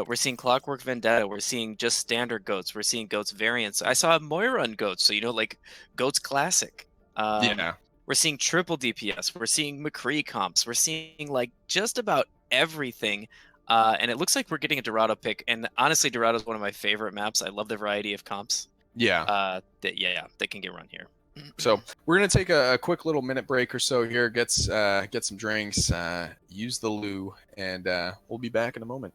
We're seeing Clockwork Vendetta. We're seeing just standard goats. We're seeing goats variants. I saw Moira on goats, so you know, like goats classic. Yeah. We're seeing triple DPS. We're seeing McCree comps. We're seeing like just about everything. And it looks like we're getting a Dorado pick. And honestly, Dorado is one of my favorite maps. I love the variety of comps. Yeah. That can get run here. So we're gonna take a quick little minute break or so here. Get some drinks. Use the loo, and we'll be back in a moment.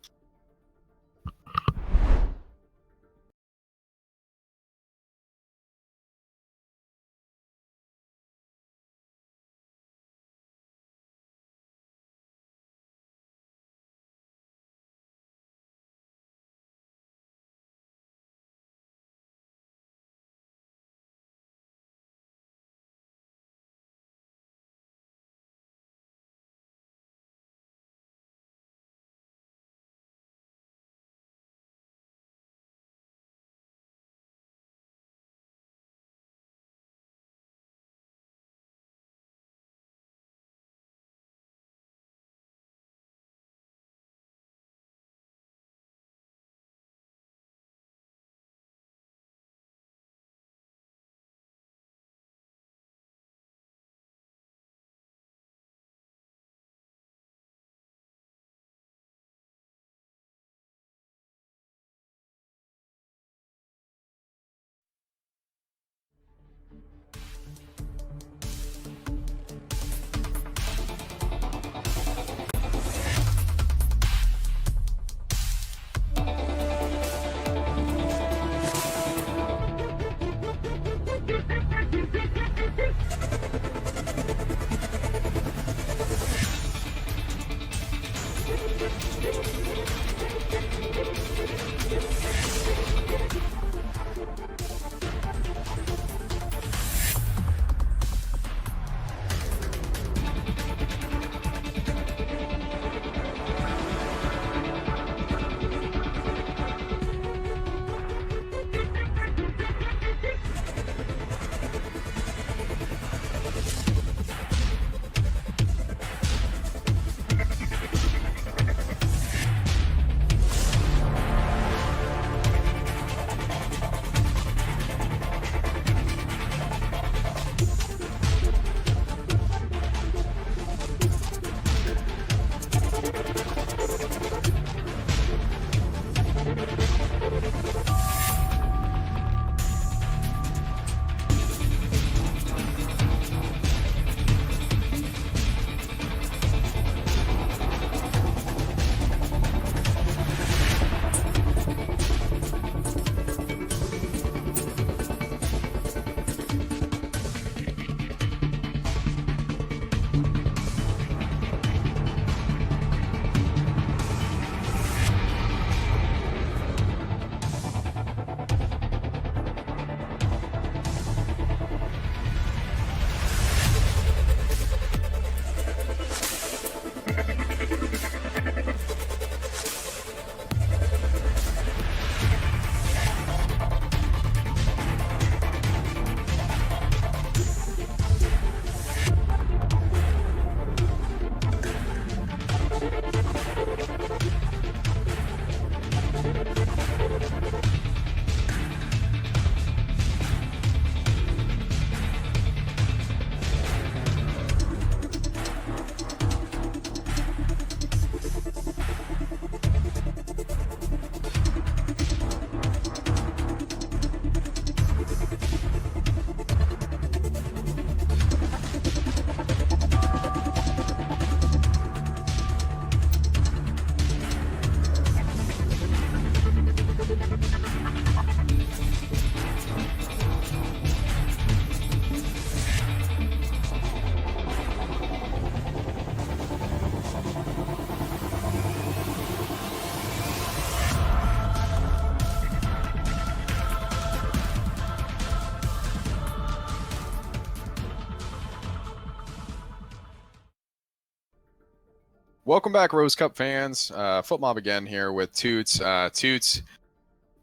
Welcome back, Rose Cup fans. Footmob again here with Toots. Toots,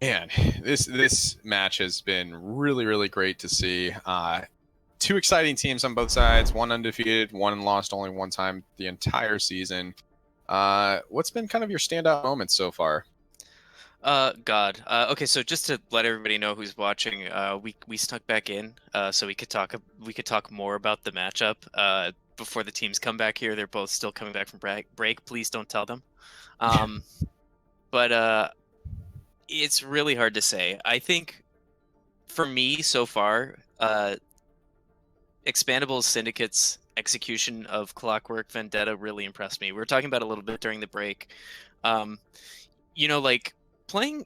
man, this match has been really great to see. Two exciting teams on both sides. One undefeated, one lost only one time the entire season. What's been kind of your standout moments so far? God. Okay, so just to let everybody know who's watching, we snuck back in, so we could talk more about the matchup, before the teams come back here. They're both still coming back from break. Please don't tell them. Um, but it's really hard to say. I think for me so far, Expandable Syndicate's execution of Clockwork Vendetta really impressed me. We were talking about it a little bit during the break. Um, like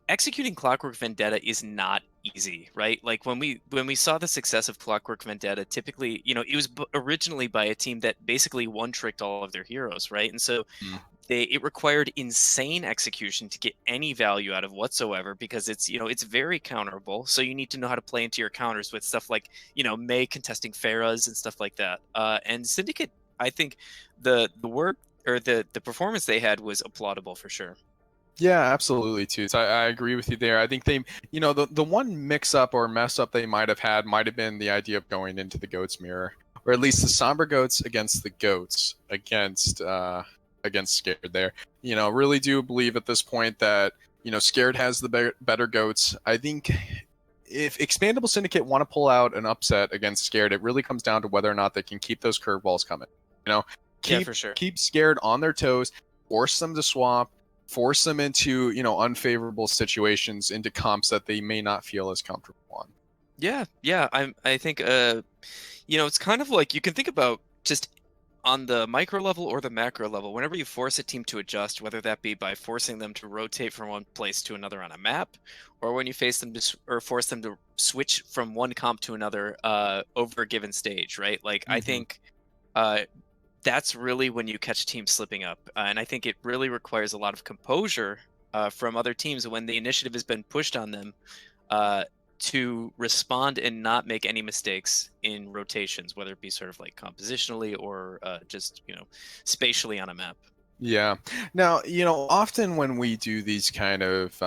executing Clockwork Vendetta is not easy, right? Like when we saw the success of Clockwork Vendetta, typically, it was originally by a team that basically one-tricked all of their heroes, right? And so Mm. it required insane execution to get any value out of whatsoever, because it's very counterable. So you need to know how to play into your counters with stuff like, May contesting Pharahs and stuff like that. And Syndicate, I think the work or the performance they had was applaudable for sure. Yeah, absolutely, Toots. I agree with you there. I think the one mix up or mess up they might have had might have been the idea of going into the goat's mirror, or at least the somber goats against the goats against Scared there. Really do believe at this point that Scared has the better goats. I think if Expandable Syndicate want to pull out an upset against Scared, it really comes down to whether or not they can keep those curveballs coming. Yeah, Keep for sure. keep Scared on their toes, force them to swap, force them into unfavorable situations, into comps that they may not feel as comfortable on. Yeah. I think it's kind of like you can think about just on the micro level or the macro level. Whenever you force a team to adjust, whether that be by forcing them to rotate from one place to another on a map, or when you face them or force them to switch from one comp to another over a given stage, right? Like I Mm-hmm. think that's really when you catch teams slipping up. And I think it really requires a lot of composure from other teams when the initiative has been pushed on them, uh, to respond and not make any mistakes in rotations, whether it be sort of like compositionally or just, spatially on a map. Yeah. Now, often when we do these kind of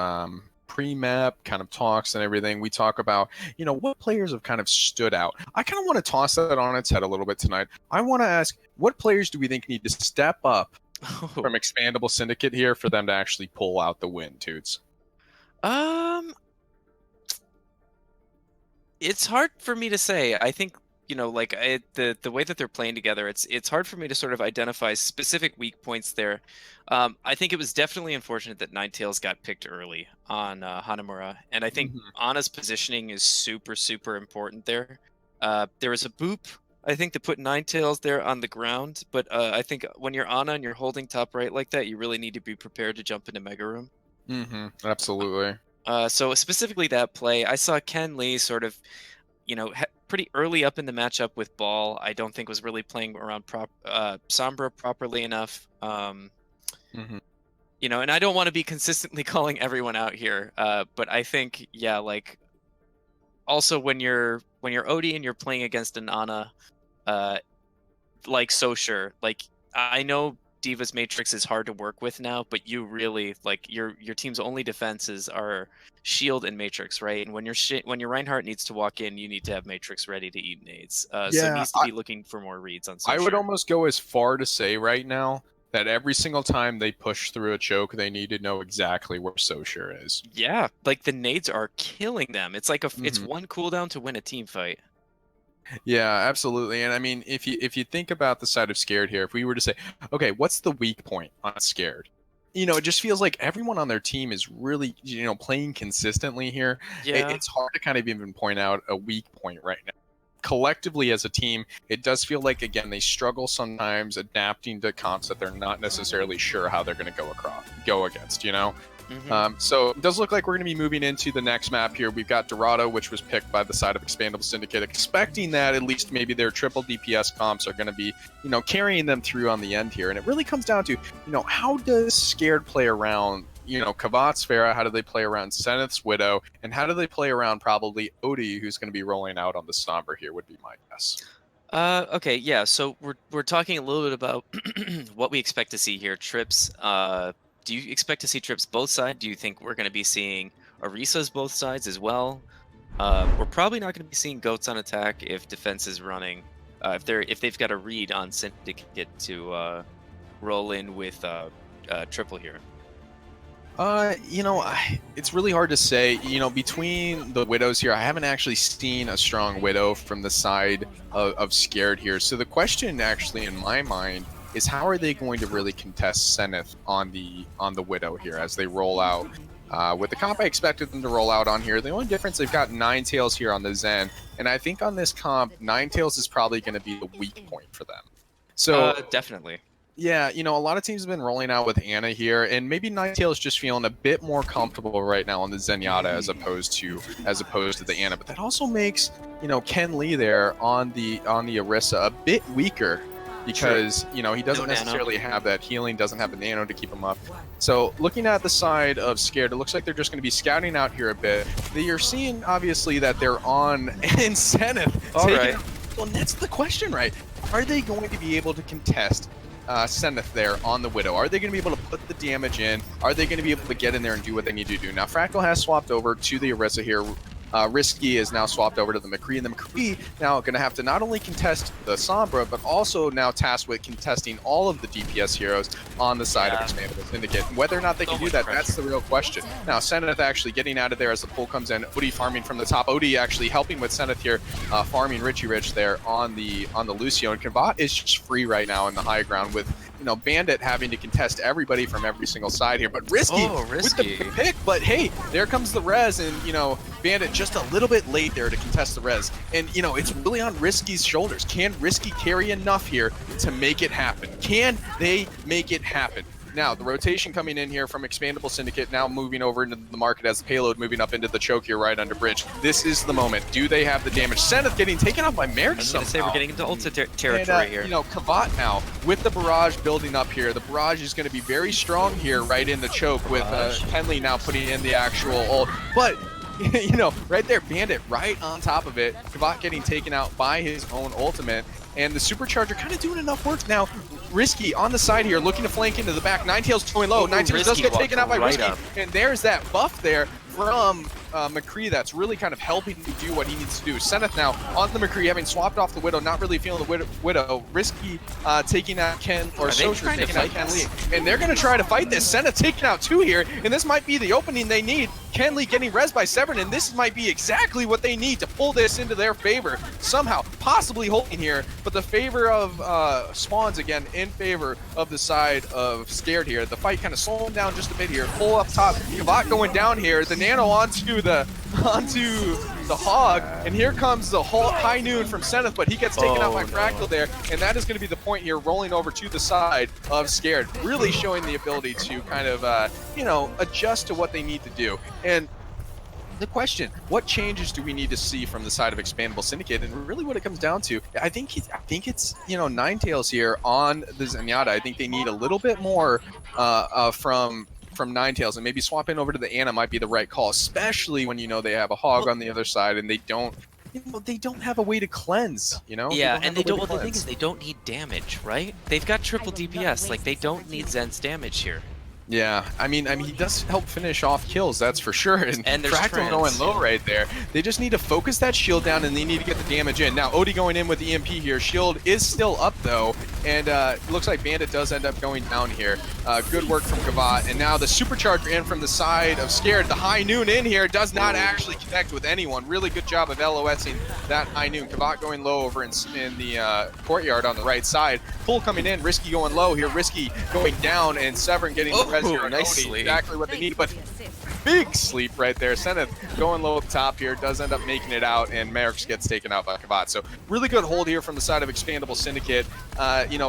pre-map kind of talks and everything, we talk about, what players have kind of stood out. I kind of want to toss that on its head a little bit tonight. I want to ask, what players do we think need to step up from Oh. Expandable Syndicate here for them to actually pull out the win, Toots? Um, it's hard for me to say. I think, like the way that they're playing together, it's hard for me to sort of identify specific weak points there. I think it was definitely unfortunate that Ninetales got picked early on Hanamura, and I think Mhm. Ana's positioning is super important there. There was a boop, I think, to put Ninetales there on the ground, but I think when you're Ana and you're holding top right like that, you really need to be prepared to jump into Mega Room. Absolutely. So specifically that play, I saw Ken Lee sort of, pretty early up in the matchup with Ball. I don't think was really playing around Sombra properly enough. Hmm. And I don't want to be consistently calling everyone out here, but I think, yeah, like also when you're OD and you're playing against an Ana, uh, like so sure, like I know Diva's Matrix is hard to work with now, but you really like your team's only defenses are Shield and Matrix, right? And when your Reinhardt needs to walk in, you need to have Matrix ready to eat nades. So it Yeah, needs to be looking for more reads on so I would sure. almost go as far to say right now that every single time they push through a choke, they need to know exactly where Soshire is. Yeah, like the nades are killing them. It's like it's Hmm. one cooldown to win a team fight. Yeah, absolutely. And I mean, if you think about the side of Scared here, if we were to say, okay, what's the weak point on Scared? It just feels like everyone on their team is really, playing consistently here. Yeah. It's hard to kind of even point out a weak point right now. Collectively as a team, it does feel like again they struggle sometimes adapting to comps that they're not necessarily sure how they're going to go against. Hmm. So it does look like we're going to be moving into the next map here. We've got Dorado, which was picked by the side of Expandable Syndicate, expecting that at least maybe their triple DPS comps are going to be, carrying them through on the end here. And it really comes down to, how does Scared play around, Kavat's Farah? How do they play around Zenith's Widow? And how do they play around probably Odie, who's going to be rolling out on the Somber here, would be my guess. Okay, yeah. So we're talking a little bit about what we expect to see here. Trips. Do you expect to see trips both sides? Do you think we're going to be seeing Orisas both sides as well? We're probably not going to be seeing goats on attack if defense is running. If they've got a read on Syndicate to roll in with triple here. It's really hard to say. Between the widows here, I haven't actually seen a strong widow from the side of Scared here. So the question, actually, in my mind, is how are they going to really contest Zenith on the widow here as they roll out? With the comp, I expected them to roll out on here. The only difference, they've got Ninetales here on the Zen, and I think on this comp, Ninetales is probably going to be the weak point for them. So Definitely. yeah, a lot of teams have been rolling out with Anna here, and maybe Ninetales just feeling a bit more comfortable right now on the Zenyatta as opposed to the Anna. But that also makes Ken Lee there on the Orisa a bit weaker because he doesn't necessarily have that healing, doesn't have the nano to keep him up. So looking at the side of Scared, it looks like they're just going to be scouting out here a bit. You're seeing obviously that they're on Zenith. All right. Well, that's the question, right? Are they going to be able to contest Zenith there on the Widow? Are they going to be able to put the damage in? Are they going to be able to get in there and do what they need to do? Now, Fractal has swapped over to the Orisa here. Risky is now swapped over to the McCree, and the McCree now going to have to not only contest the Sombra, but also now tasked with contesting all of the DPS heroes on the side of ExPandable Syndicate. Whether or not they can do that, that's the real question. Now, Zenith actually getting out of there as the pull comes in. Odie farming from the top. Odie actually helping with Zenith here, farming Richie Rich there on the Lucio. And Kavat is just free right now in the high ground with Bandit having to contest everybody from every single side here. But Risky with the pick, but hey, there comes the res, and Bandit just a little bit late there to contest the res. And it's really on Risky's shoulders. Can Risky carry enough here to make it happen? Can they make it happen? Now, the rotation coming in here from ExPandable Syndicate, now moving over into the market as the payload moving up into the choke here right under bridge. This is the moment. Do they have the damage? Zenith getting taken out by Merrick somehow. I was going to say, we're getting into Ulta territory here. Kavat now, with the barrage building up here, the barrage is going to be very strong here right in the choke with Henley now putting in the actual ult. But right there, Bandit right on top of it. Kavat getting taken out by his own ultimate. And the Supercharger kind of doing enough work now. Risky on the side here, looking to flank into the back. Ninetales going low. Ninetales does get taken out by Risky. And there's that buff there from McCree that's really kind of helping to do what he needs to do. Zenith now on the McCree, having swapped off the Widow, not really feeling the Widow. Risky taking out Ken, or Socher taking out Ken Lee. And they're going to try to fight this. Zenith taking out two here, and this might be the opening they need. Ken Lee getting res by Severn, and this might be exactly what they need to pull this into their favor. Somehow, possibly holding here, but the favor of Spawns again in favor of the side of Scared here. The fight kind of slowing down just a bit here. Pull up top, Kavat going down here. The nano onto the Hog, and here comes the whole high noon from Zenith, but he gets taken out by Fractal there, and that is going to be the point here, rolling over to the side of Scared, really showing the ability to kind of, adjust to what they need to do. And the question, what changes do we need to see from the side of ExPandable Syndicate? And really what it comes down to, I think it's Ninetales here on the Zenyatta. I think they need a little bit more from Ninetales, and maybe swapping over to the Anna might be the right call, especially when they have a Hog on the other side and they don't have a way to cleanse, Yeah, and the thing is, they don't need damage, right? They've got triple DPS, like they don't need Zen's damage here. Yeah, I mean, he does help finish off kills, that's for sure. And Fractal going low right there. They just need to focus that shield down, and they need to get the damage in. Now, Odie going in with the EMP here. Shield is still up, though, and it looks like Bandit does end up going down here. Good work from Kavat, and now the Supercharger in from the side of Scared. The High Noon in here does not actually connect with anyone. Really good job of LOSing that High Noon. Kavat going low over in the courtyard on the right side. Pull coming in, Risky going low here. Risky going down, and Severn getting the nice sleep. Exactly what they need, but big sleep right there. Zenith going low up top here, does end up making it out, and Merrick gets taken out by Kavat. So really good hold here from the side of ExPandable Syndicate.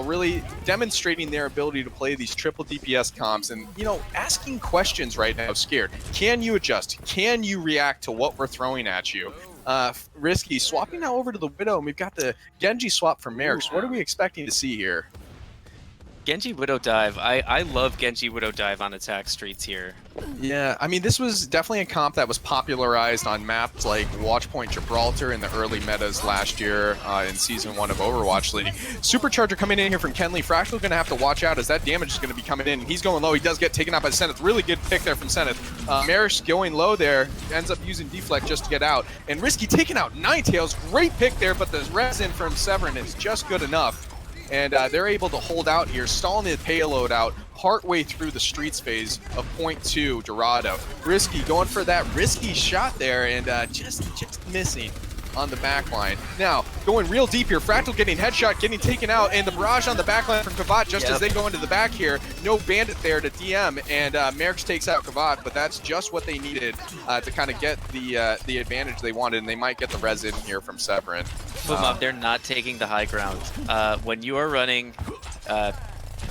Really demonstrating their ability to play these triple DPS comps, and asking questions right now. Scared, can you adjust? Can you react to what we're throwing at you? Risky swapping now over to the Widow, and we've got the Genji swap from Merrick. So what are we expecting to see here? Genji Widow Dive. I love Genji Widow Dive on attack streets here. Yeah, I mean, this was definitely a comp that was popularized on maps like Watchpoint Gibraltar in the early metas last year in Season 1 of Overwatch League. Supercharger coming in here from Kenley. Fractal going to have to watch out as that damage is going to be coming in. He's going low. He does get taken out by Zenith. Really good pick there from Zenith. Marish going low there. Ends up using Deflect just to get out. And Risky taking out Ninetales. Great pick there, but the resin from Severin is just good enough. And they're able to hold out here, stalling the payload out partway through the streets phase of point 2, Dorado. Risky going for that risky shot there and just missing on the back line. Now, going real deep here, Fractal getting headshot, getting taken out, and the barrage on the back line from Kavat just as they go into the back here. No Bandit there to DM, and Merrick's takes out Kavat, but that's just what they needed to kind of get the advantage they wanted, and they might get the res in here from Severin. They're not taking the high ground. When you are running,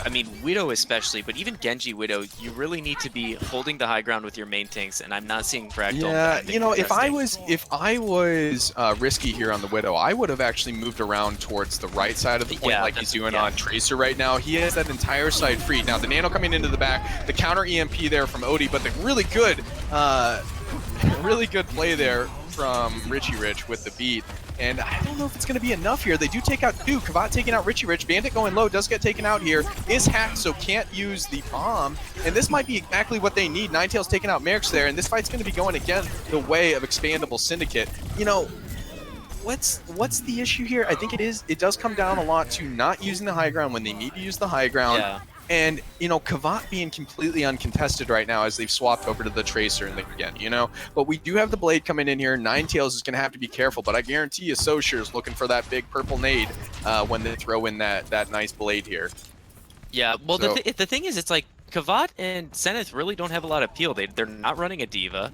I mean, Widow especially, but even Genji Widow, you really need to be holding the high ground with your main tanks, and I'm not seeing Fractal. Yeah, you know, if I was risky here on the Widow, I would have actually moved around towards the right side of the point like he's doing on Tracer right now. He has that entire side free. Now, the Nano coming into the back, the counter EMP there from Odie, but the really good play there from Richie Rich with the beat. And I don't know if it's going to be enough here. They do take out 2. Kavat taking out Richie Rich. Bandit going low, does get taken out here. Is hacked, so can't use the bomb. And this might be exactly what they need. Ninetales taking out Merrick's there, and this fight's going to be going again the way of ExPandable Syndicate. You know, what's the issue here? I think it does come down a lot to not using the high ground when they need to use the high ground. Yeah. And, you know, Kavat being completely uncontested right now as they've swapped over to the Tracer and again, you know. But we do have the Blade coming in here. Ninetales is going to have to be careful, but I guarantee you Soshier's looking for that big purple nade when they throw in that nice Blade here. Yeah, well, so, the thing is, it's like Kavat and Zenith really don't have a lot of appeal. They're not running a Diva.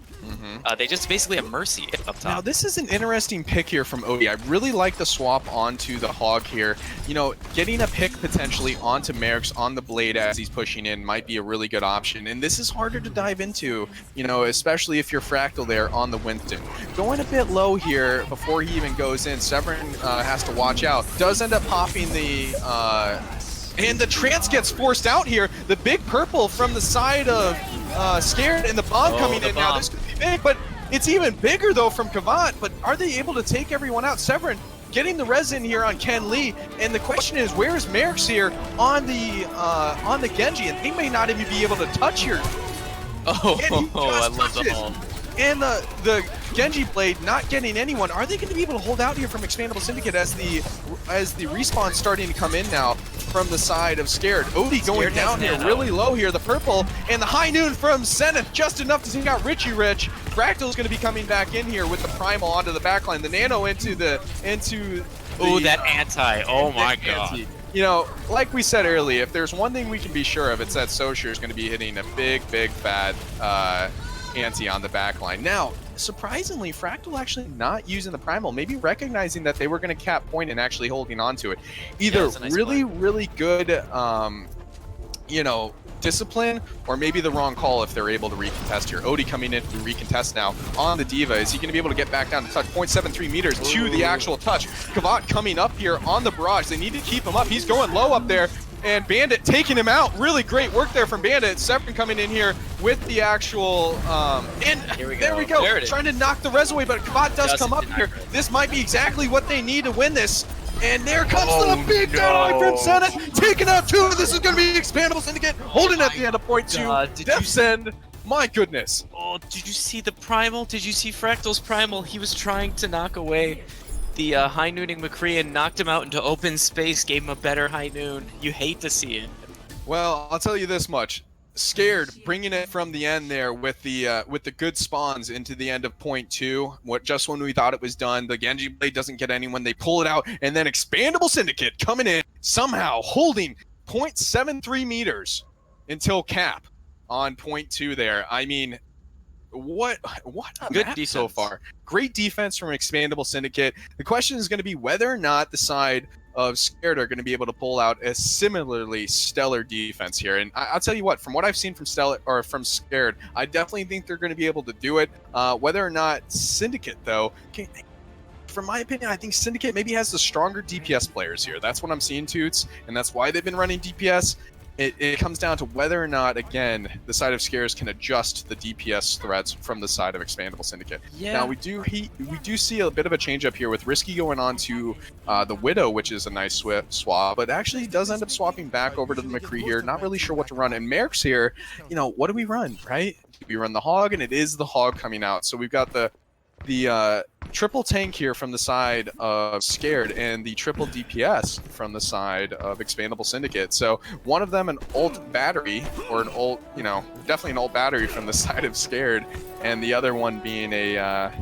They just basically have Mercy up top. Now, this is an interesting pick here from Odie. I really like the swap onto the Hog here. You know, getting a pick potentially onto Merrick's on the Blade as he's pushing in might be a really good option. And this is harder to dive into, you know, especially if you're Fractal there on the Winston. Going a bit low here before he even goes in. Severin has to watch out. Does end up popping the... and the trance gets forced out here. The big purple from the side of Scared and the bomb coming in now. This could be big, but it's even bigger though from Kavat. But are they able to take everyone out? Severin getting the res in here on Ken Lee. And the question is, where is Merrick's here on the Genji? And they may not even be able to touch here. I love the haul. And the Genji Blade not getting anyone. Are they going to be able to hold out here from ExPandable Syndicate as the respawn starting to come in now from the side of Scared? Odie going down here really low here. The purple and the high noon from Zenith just enough to take out Richie Rich. Fractal's going to be coming back in here with the primal onto the backline. The nano into oh, that anti. Oh my god. You know, like we said earlier, if there's one thing we can be sure of, it's that Soshir is going to be hitting a big bad anti on the back line. Now, surprisingly, Fractal actually not using the primal, maybe recognizing that they were going to cap point and actually holding on to it. Either nice really good, you know, discipline, or maybe the wrong call if they're able to recontest here. Odie coming in to recontest now on the Diva. Is he going to be able to get back down to touch? 0.73 meters to the actual touch. Kavat coming up here on the barrage. They need to keep him up. He's going low up there. And Bandit taking him out. Really great work there from Bandit. Severin coming in here with the actual, and there we go. Trying to knock the res away, but Kavat does come up here. This might be exactly what they need to win this. And there comes the big deadline from Zenith. Taking out 2. This is going to be ExPandable Syndicate. Holding at the end of point 2. Death Send. My goodness. Oh, did you see the primal? Did you see Fractal's primal? He was trying to knock away the high nooning McCree and knocked him out into open space, gave him a better high noon. You hate to see it. Well, I'll tell you this much. Scared, bringing it from the end there with the good spawns into the end of point 2. Just when we thought it was done, the Genji Blade doesn't get anyone. They pull it out, and then ExPandable Syndicate coming in, somehow holding 0.73 meters until cap on point 2 there. I mean, what a good map defense so far. Great defense from ExPandable Syndicate. The question is going to be whether or not the side of Scared are going to be able to pull out a similarly stellar defense here. And I'll tell you what, from what I've seen from Scared, I definitely think they're going to be able to do it. Whether or not Syndicate, though, from my opinion, I think Syndicate maybe has the stronger DPS players here. That's what I'm seeing, Toots, and that's why they've been running DPS. it comes down to whether or not, again, the side of Scares can adjust the DPS threats from the side of Expandable Syndicate. Yeah. Now, we do see a bit of a change up here with Risky going on to the Widow, which is a nice swap, but actually he does end up swapping back over to the McCree here. Not really sure what to run. And Merrick's here, you know, what do we run, right? Do we run the Hog? And it is the Hog coming out. So we've got the triple tank here from the side of Scared and the triple DPS from the side of Expandable Syndicate. So one of them an ult battery, or an ult, you know, definitely an ult battery from the side of Scared, and the other one being a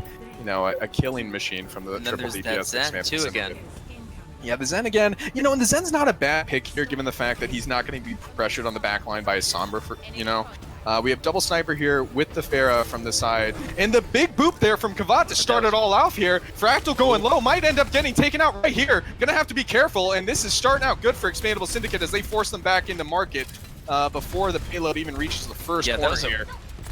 killing machine from the triple DPS. That Zen too again. Yeah, the Zen again. You know, and the Zen's not a bad pick here, given the fact that he's not going to be pressured on the back line by a Sombra, you know. We have double sniper here with the Pharah from the side. And the big boop there from Kavat to start it all off here. Fractal going low, might end up getting taken out right here. Gonna have to be careful, and this is starting out good for Expandable Syndicate as they force them back into market before the payload even reaches the first corner here.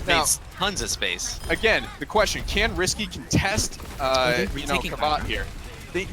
Now, tons of space. Again, the question, can Risky contest Kavat here?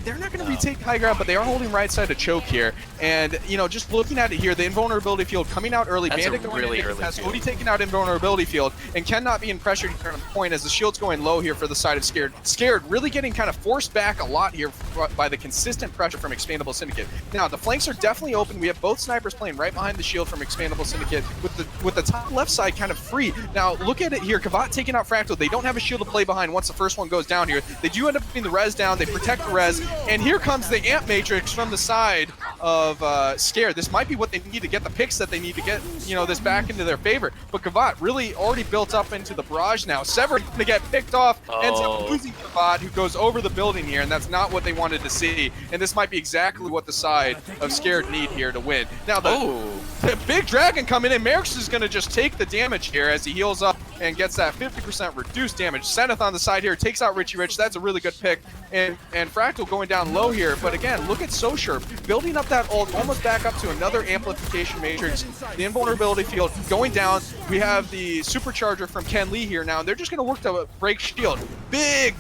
They're not going to retake high ground, but they are holding right side to choke here. And, you know, just looking at it here, the invulnerability field coming out early. That's Bandit going really in early contest, Odie taking out invulnerability field, and Ken not being pressured to turn a point as the shield's going low here for the side of Scared. Scared really getting kind of forced back a lot here by the consistent pressure from Expandable Syndicate. Now, the flanks are definitely open. We have both snipers playing right behind the shield from Expandable Syndicate with the top left side kind of free. Now, look at it here. Kavat taking out Fractal. They don't have a shield to play behind once the first one goes down here. They do end up putting the res down. They protect the res, and here comes the amp matrix from the side of Scared. This might be what they need to get the picks that they need to get, you know, this back into their favor. But Kavat really already built up into the barrage now. Sever to get picked off, ends up losing Kavat, who goes over the building here, and that's not what they wanted to see. And this might be exactly what the side of Scared need here to win. Now the big dragon coming in, Merrick's is going to just take the damage here as he heals up and gets that 50% reduced damage. Zenith on the side here takes out Richie Rich. That's a really good pick. And Fractal going down low here. But again, look at Soshar building up that ult, almost back up to another amplification matrix. The invulnerability field going down. We have the supercharger from Ken Lee here now. And they're just going to work to break shield. Big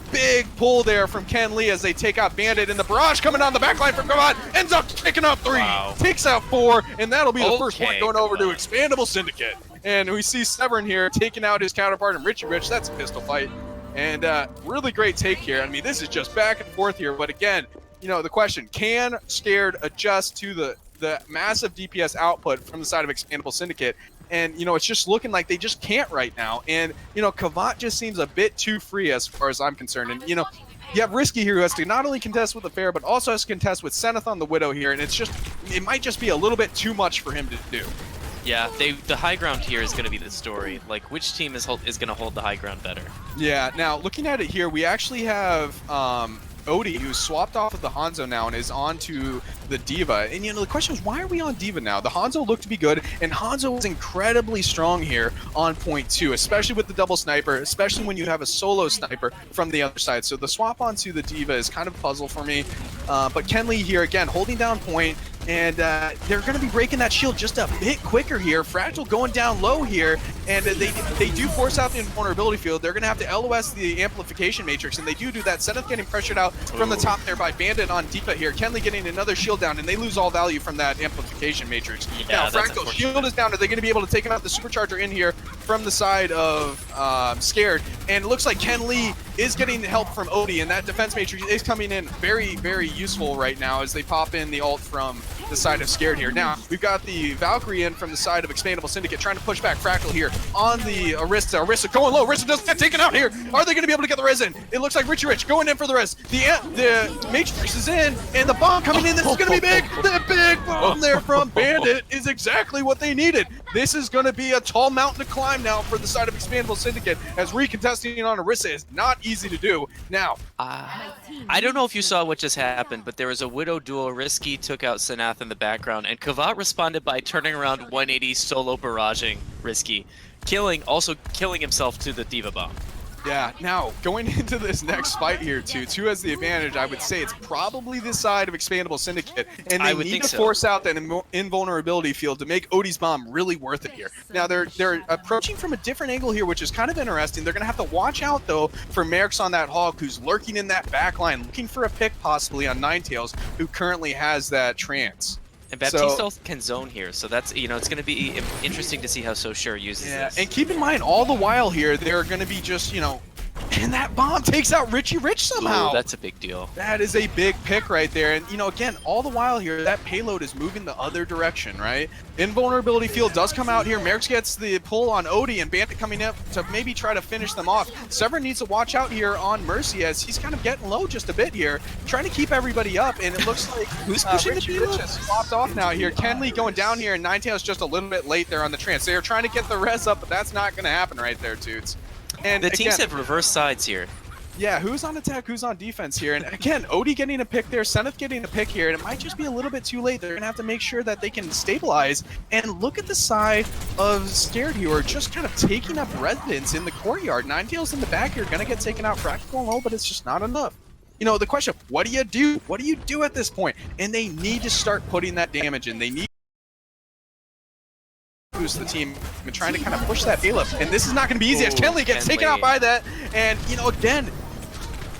pull there from Ken Lee as they take out Bandit. And the barrage coming down the backline from Kavat ends up taking out 3. Wow. Takes out 4. And that'll be the first one going over to Expandable Syndicate. And we see Severin here taking out his counterpart and Richie Rich. That's a pistol fight. And really great take here. I mean, this is just back and forth here. But again, you know, the question, can Scared adjust to the massive DPS output from the side of Expandable Syndicate? And, you know, it's just looking like they just can't right now. And, you know, Kavat just seems a bit too free as far as I'm concerned. And, you know, you have Risky here who has to not only contest with the Fair, but also has to contest with Zenith on the Widow here. And it might just be a little bit too much for him to do. Yeah, the high ground here is going to be the story. Like, which team is going to hold the high ground better? Yeah, now, looking at it here, we actually have Odie, who's swapped off of the Hanzo now and is on to the D.Va. And, you know, the question is, why are we on D.Va now? The Hanzo looked to be good, and Hanzo was incredibly strong here on point 2, especially with the double sniper, especially when you have a solo sniper from the other side. So the swap onto the D.Va is kind of a puzzle for me. But Ken Lee here, again, holding down point. And they're going to be breaking that shield just a bit quicker here. Fractal going down low here, and they do force out the invulnerability field. They're going to have to LOS the amplification matrix, and they do that. Zenith getting pressured out from the top there by Bandit on D.Va here. Kenley getting another shield down, and they lose all value from that amplification matrix. Yeah, now, Fractal shield is down. Are they going to be able to take him out the supercharger in here from the side of Scared? And it looks like Ken Lee is getting help from Odie, and that defense matrix is coming in very, very useful right now as they pop in the ult from the side of Scared here. Now, we've got the Valkyrie in from the side of Expandable Syndicate trying to push back Fractal here on the Arista. Arista going low. Arista doesn't get taken out here. Are they going to be able to get the res in? It looks like Richie Rich going in for the res. The Matrix is in, and the bomb coming in. This is going to be big. The big bomb there from Bandit is exactly what they needed. This is going to be a tall mountain to climb now for the side of Expandable Syndicate, as recontesting on Arista is not easy to do. Now, I don't know if you saw what just happened, but there was a Widow duel. Risky took out Sanath in the background, and Kavat responded by turning around 180 solo barraging Risky, also killing himself to the D.Va bomb. Yeah, now, going into this next fight here, two has the advantage. I would say it's probably this side of Expandable Syndicate, and they need to force out that invulnerability field to make Odie's bomb really worth it here. Now, they're approaching from a different angle here, which is kind of interesting. They're going to have to watch out, though, for Merrick's on that Hog, who's lurking in that back line, looking for a pick possibly on Ninetales, who currently has that trance. And Baptiste also can zone here, so that's, it's going to be interesting to see how Soshare uses this. And keep in mind, all the while here, they're going to be just, and that bomb takes out Richie Rich somehow. Ooh, that's a big deal. That is a big pick right there. And, again, all the while here, that payload is moving the other direction, right? Invulnerability field does come out here. Mercs gets the pull on Odie, and Bandit coming up to maybe try to finish them off. Severin needs to watch out here on Mercy as he's kind of getting low just a bit here, trying to keep everybody up. And it looks like who's pushing Richie the Rich has swapped off now here. Kenley going down here, and Ninetales just a little bit late there on the trance. They are trying to get the res up, but that's not going to happen right there, Toots. And the teams have reverse sides here. Yeah, who's on attack, who's on defense here? And again, Odie getting a pick there, Seneth getting a pick here, and it might just be a little bit too late. They're going to have to make sure that they can stabilize. And look at the side of Scar3d who are just kind of taking up residence in the courtyard. Ninetales in the back here, going to get taken out practical low, but it's just not enough. The question, what do you do? What do you do at this point? And they need to start putting that damage in. They need boost the team and trying to kind of push that payload. And this is not going to be easy as Kenley gets taken out by that. And, again,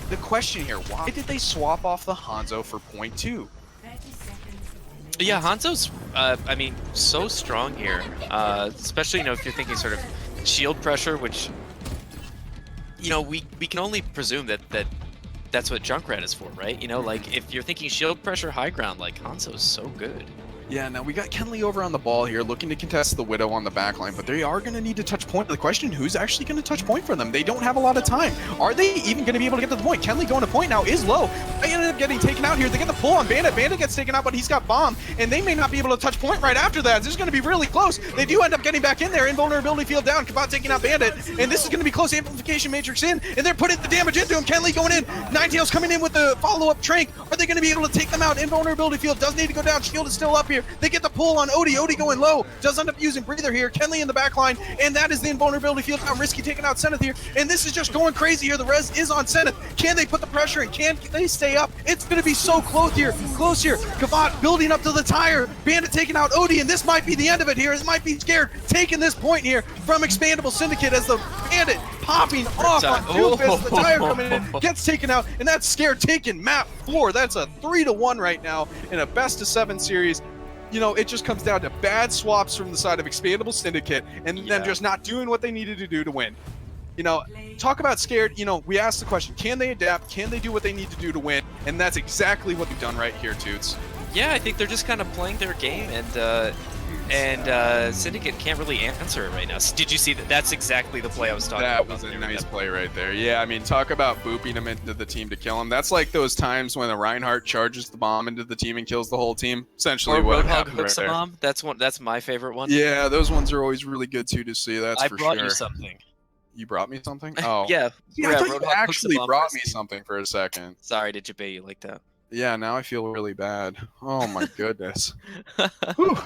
the question here, why did they swap off the Hanzo for .2? Yeah, Hanzo's, so strong here. Especially, if you're thinking sort of shield pressure, which, we can only presume that's what Junkrat is for, right? Like, if you're thinking shield pressure high ground, like, Hanzo's so good. Yeah, now we got Kenley over on the ball here, looking to contest the Widow on the backline, but they are going to need to touch point. The question, who's actually going to touch point for them? They don't have a lot of time. Are they even going to be able to get to the point? Kenley going to point now is low. They ended up getting taken out here. They get the pull on Bandit. Bandit gets taken out, but he's got bomb, and they may not be able to touch point right after that. This is going to be really close. They do end up getting back in there. Invulnerability field down. Kabat taking out Bandit, and this is going to be close. Amplification Matrix in, and they're putting the damage into him. Kenley going in. Ninetales coming in with the follow-up Trank. Are they going to be able to take them out? Invulnerability field does need to go down. Shield is still up here. They get the pull on Odie. Odie going low. Does end up using Breather here. Kenley in the back line. And that is the invulnerability field. Now Risky taking out Seneth here. And this is just going crazy here. The res is on Seneth. Can they put the pressure in? Can they stay up? It's going to be so close here. Close here. Kavat building up to the tire. Bandit taking out Odie. And this might be the end of it here. It might be Scared taking this point here from ExPandable Syndicate as the Bandit popping off on Doofus. The tire coming in. Gets taken out. And that's Scared taking map 4. That's a 3-1 right now in a best-of-7 series. It just comes down to bad swaps from the side of ExPandable Syndicate and then just not doing what they needed to do to win. Talk about Scared, we asked the question, can they adapt? Can they do what they need to do to win? And that's exactly what they've done right here, Toots. Yeah, I think they're just kind of playing their game, and Syndicate can't really answer it right now. Did you see that? That's exactly the play I was talking about. That was a nice play right there. Yeah, talk about booping him into the team to kill him. That's like those times when a Reinhardt charges the bomb into the team and kills the whole team. Essentially, what happened right there. Bomb. That's my favorite one. Yeah, those ones are always really good too to see. That's for sure. I brought you something. You brought me something? Oh. Yeah. I thought you actually brought me something for a second. Sorry to debate you like that. Yeah, now I feel really bad. Oh my goodness. Whew.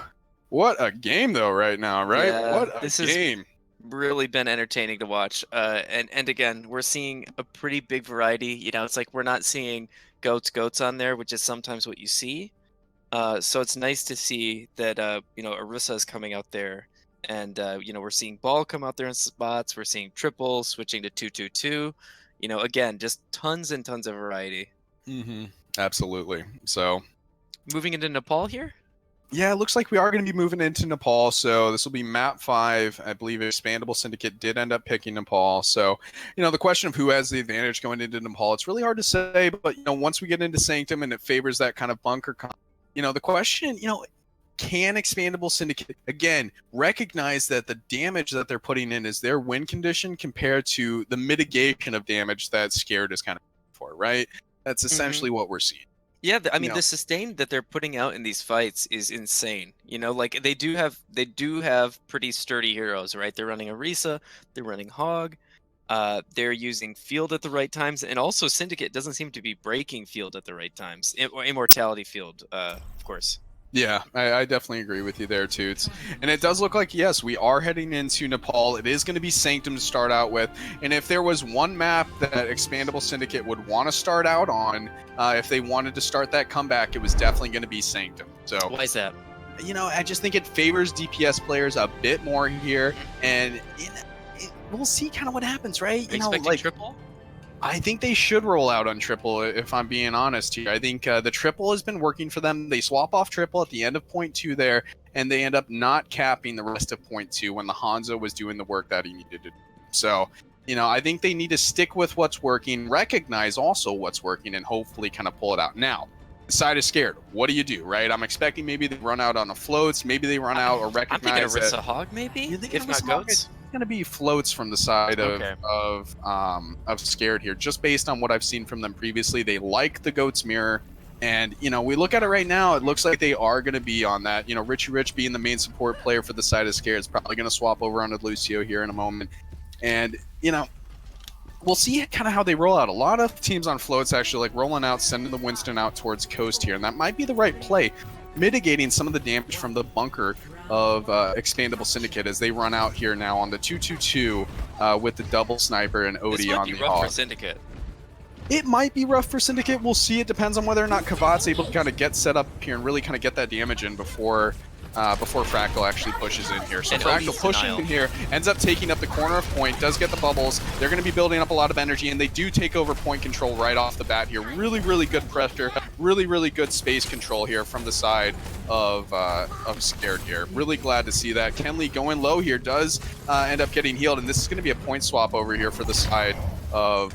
What a game though right now, right? Yeah, what a game. Has really been entertaining to watch. And again, we're seeing a pretty big variety. It's like we're not seeing goats on there, which is sometimes what you see. So it's nice to see that Orisa is coming out there. And we're seeing Ball come out there in spots. We're seeing Triple switching to 2-2-2. Again, just tons and tons of variety. Absolutely. So moving into Nepal here? Yeah, it looks like we are going to be moving into Nepal. So this will be map 5. I believe ExPandable Syndicate did end up picking Nepal. So, the question of who has the advantage going into Nepal, it's really hard to say. But, once we get into Sanctum and it favors that kind of bunker, the question, can ExPandable Syndicate, again, recognize that the damage that they're putting in is their win condition compared to the mitigation of damage that Scared is kind of for, right? That's essentially what we're seeing. Yeah, the sustain that they're putting out in these fights is insane. Like they do have pretty sturdy heroes, right? They're running Orisa, they're running Hog, they're using Field at the right times, and also Syndicate doesn't seem to be breaking Field at the right times. Immortality Field, of course. Yeah, I definitely agree with you there, Toots. And it does look like, yes, we are heading into Nepal. It is going to be Sanctum to start out with. And if there was one map that ExPandable Syndicate would want to start out on, if they wanted to start that comeback, it was definitely going to be Sanctum. So why is that? I just think it favors DPS players a bit more here. And we'll see kind of what happens, right? Expecting Triple? I think they should roll out on triple, if I'm being honest here. I think the triple has been working for them. They swap off triple at the end of point 2 there, and they end up not capping the rest of point 2 when the Hanzo was doing the work that he needed to do. So, I think they need to stick with what's working, recognize also what's working, and hopefully kind of pull it out. Now, the side is scared. What do you do, right? I'm expecting maybe they run out on the floats. Maybe they run out or recognize I'm thinking Arissa Hog, maybe? If not goats? Going to be floats from the side of Scared here, just based on what I've seen from them previously. They like the goat's mirror, and we look at it right now. It looks like they are going to be on that. Richie Rich being the main support player for the side of Scared is probably going to swap over onto Lucio here in a moment, and we'll see kind of how they roll out. A lot of teams on floats actually like rolling out, sending the Winston out towards coast here, and that might be the right play, mitigating some of the damage from the bunker of ExPandable Syndicate as they run out here now on the 2-2-2 with the double sniper and Odie on the rough hog. for Syndicate. It might be rough for Syndicate. We'll see. It depends on whether or not Kavat's able to kind of get set up here and really kind of get that damage in before Fractal actually pushes in here. So and Fractal pushing in here, ends up taking up the corner of point, does get the bubbles. They're going to be building up a lot of energy, and they do take over point control right off the bat here. Really, really good pressure, really, really good space control here from the side of Scared here. Really glad to see that. Kenley going low here does end up getting healed, and this is going to be a point swap over here for the side of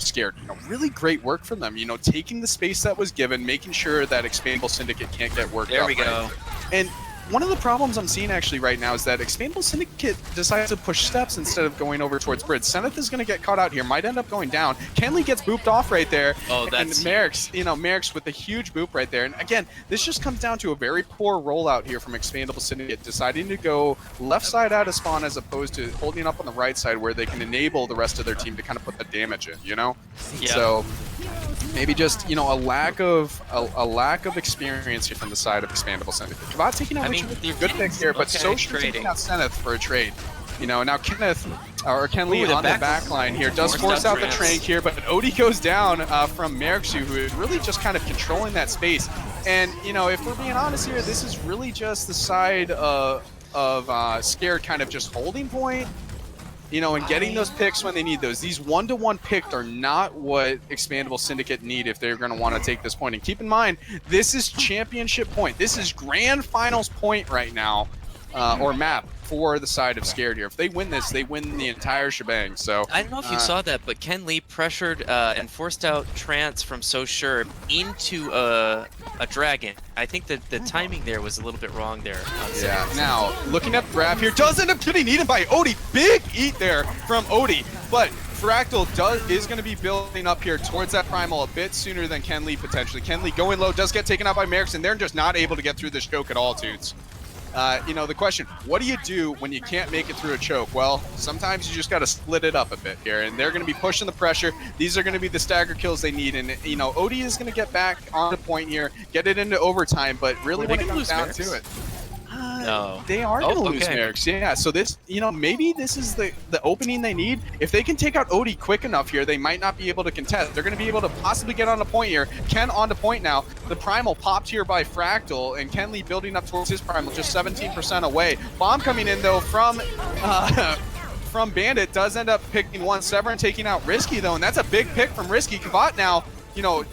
Scared. Really great work from them. Taking the space that was given, making sure that ExPandable Syndicate can't get worked There up. we go. And one of the problems I'm seeing actually right now is that ExPandable Syndicate decides to push steps instead of going over towards Bridge. Zenith is going to get caught out here, might end up going down. Kenley gets booped off right there. Oh, that's... And Merrick's, Merrick's with a huge boop right there. And again, this just comes down to a very poor rollout here from ExPandable Syndicate, deciding to go left side out of spawn as opposed to holding up on the right side where they can enable the rest of their team to kind of put the damage in, Yeah. So maybe just a lack of experience here from the side of ExPandable Syndicate. Kavat taking out Richard, good pick here, but so should taking out Zenith for a trade. Now Kenneth or Kenley on the back line here does force out the trank here, but Odie goes down from Merricksu, who is really just kind of controlling that space. And if we're being honest here, this is really just the side of Scared kind of just holding point. And getting those picks when they need those. These one-to-one picks are not what ExPandable Syndicate need if they're going to want to take this point. And keep in mind, this is championship point. This is grand finals point right now, or map for the side of Scared here. If they win this, they win the entire shebang. So I don't know if you saw that, but Kenley pressured and forced out Trance from So Sure into a dragon. I think that the timing there was a little bit wrong there. Yeah. Now, looking at the graph here, does end up getting eaten by Odie. Big eat there from Odie, but Fractal is going to be building up here towards that primal a bit sooner than Kenley potentially. Kenley going low, does get taken out by Merrick's, and they're just not able to get through this choke at all, Toots. The question, what do you do when you can't make it through a choke? Well, sometimes you just got to split it up a bit here, and they're going to be pushing the pressure. These are going to be the stagger kills they need, and, Odie is going to get back on the point here, get it into overtime, but really when it comes down to it, no. They are going to lose Merrick's. Yeah, so this, maybe this is the opening they need. If they can take out Odie quick enough here, they might not be able to contest. They're going to be able to possibly get on the point here. Ken on the point now. The Primal popped here by Fractal, and Kenley building up towards his Primal, just 17% away. Bomb coming in, though, from Bandit. Does end up picking one. Severin taking out Risky, though, and that's a big pick from Risky. Kavat now,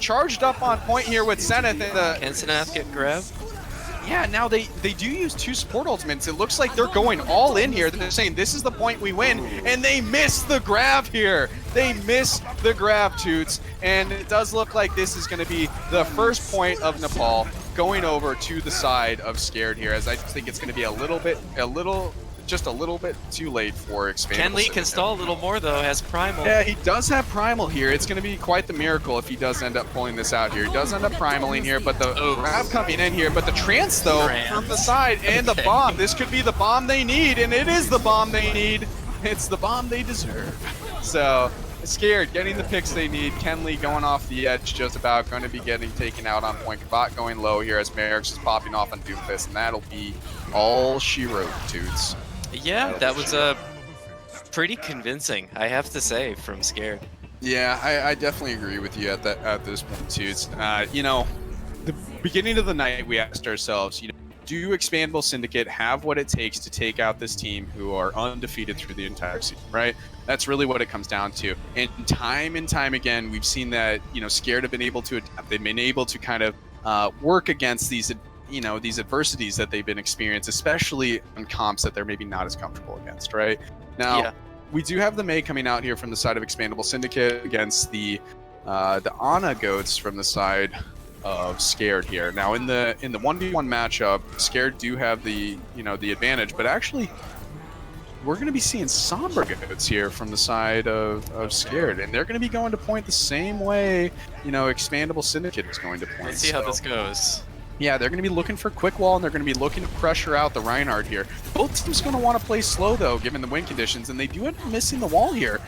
charged up on point here with Zenith. Can Zenith get grabbed? Yeah, now they do use 2 support ultimates. It looks like they're going all in here. They're saying this is the point we win, and they miss the grab here. They miss the grab, Toots, and it does look like this is going to be the first point of Nepal going over to the side of Scared here, as I just think it's going to be just a little bit too late for ExPandable. Kenley can stall a little more, though, has Primal. Yeah, he does have Primal here. It's going to be quite the miracle if he does end up pulling this out here. He does end up Primaling here, but the grab coming in here. But the Trance, though, from the side, and the bomb. This could be the bomb they need, and it is the bomb they need. It's the bomb they deserve. So, Scared, getting the picks they need. Kenley going off the edge, just about going to be getting taken out on point. Kavat going low here as Merrick's is popping off on Doomfist, and that'll be all she wrote, Toots. Yeah, that was pretty convincing, I have to say, from Scared. Yeah, I definitely agree with you at this point, too. The beginning of the night, we asked ourselves, do ExPandable Syndicate have what it takes to take out this team who are undefeated through the entire season, right? That's really what it comes down to. And time again, we've seen that, Scared have been able to adapt. They've been able to kind of work against these, these adversities that they've been experienced, especially on comps that they're maybe not as comfortable against, right? Now, we do have the May coming out here from the side of ExPandable Syndicate against the Ana goats from the side of Scared here. Now in the 1v1 matchup, Scared do have the the advantage, but actually we're going to be seeing Somber goats here from the side of Scared, and they're going to be going to point the same way ExPandable Syndicate is going to point. Let's see how this goes. Yeah, they're going to be looking for quick wall, and they're going to be looking to pressure out the Reinhardt here. Both teams going to want to play slow, though, given the win conditions, and they do end up missing the wall here.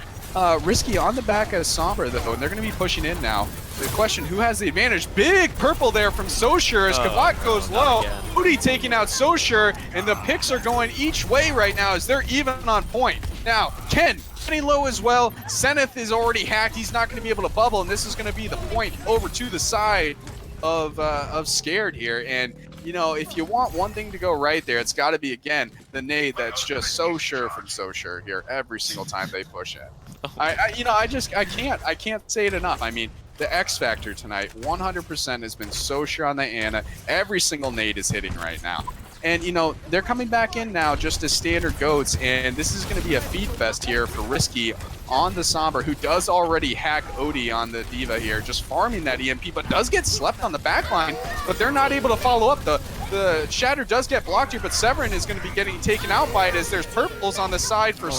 Risky on the back of Somber, though, and they're going to be pushing in now. The question, who has the advantage? Big purple there from Soshur as Kavak goes low. Moody taking out Soshur, and the picks are going each way right now as they're even on point. Now, Ken getting low as well. Zenith is already hacked. He's not going to be able to bubble, and this is going to be the point over to the side of Scared here. And if you want one thing to go right there, it's got to be, again, the nade that's just so sure from Soshur here every single time they push it. I can't say it enough. I mean, the X factor tonight 100% has been so sure on the Ana. Every single nade is hitting right now. And, they're coming back in now just as standard goats, and this is going to be a feed fest here for Risky on the Somber, who does already hack Odie on the D.Va here, just farming that EMP, but does get slept on the backline, but they're not able to follow up. The Shatter does get blocked here, but Severin is going to be getting taken out by it as there's purples on the side for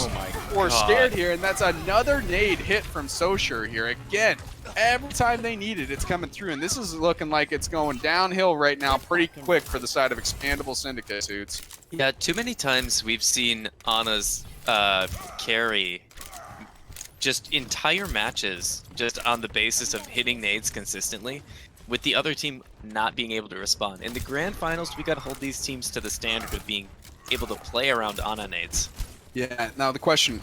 Scared here, and that's another nade hit from Soshur here. Again, every time they need it, it's coming through, and this is looking like it's going downhill right now pretty quick for the side of ExPandable Syndicate suits. Yeah, too many times we've seen Ana's carry just entire matches just on the basis of hitting nades consistently, with the other team not being able to respond. In the grand finals, we got to hold these teams to the standard of being able to play around Ana nades. Yeah, now the question,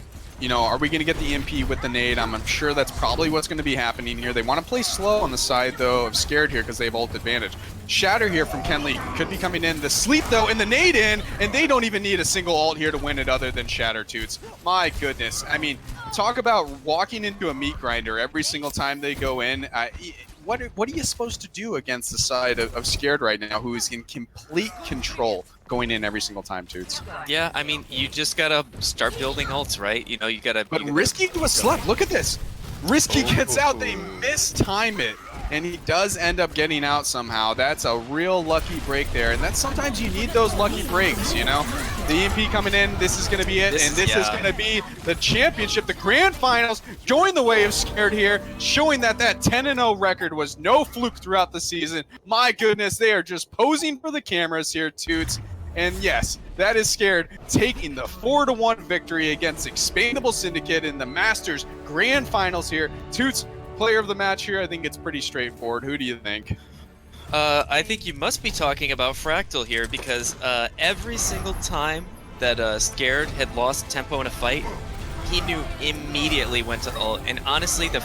are we going to get the MP with the nade? I'm sure that's probably what's going to be happening here. They want to play slow on the side, though, of Scared here because they have ult advantage. Shatter here from Kenley could be coming in. The sleep, though, and the nade in, and they don't even need a single ult here to win it other than Shatter Toots. My goodness. I mean, talk about walking into a meat grinder every single time they go in. What are you supposed to do against the side of Scared right now, who is in complete control going in every single time, Toots? Yeah, I mean, you just gotta start building ults, right? You gotta... But Risky was slept. Look at this. Risky gets out. They mistime it. And he does end up getting out somehow. That's a real lucky break there. And that's sometimes you need those lucky breaks, The EMP coming in, this is going to be it. This is going to be the championship, the grand finals. Join the way of Scared here, showing that 10-0 record was no fluke throughout the season. My goodness, they are just posing for the cameras here, Toots. And yes, that is Scared taking the 4-1 victory against ExPandable Syndicate in the Masters grand finals here. Toots, player of the match here, I think it's pretty straightforward. Who do you think? I think you must be talking about Fractal here, because every single time that Scared had lost tempo in a fight, he knew immediately when to ult. And honestly, the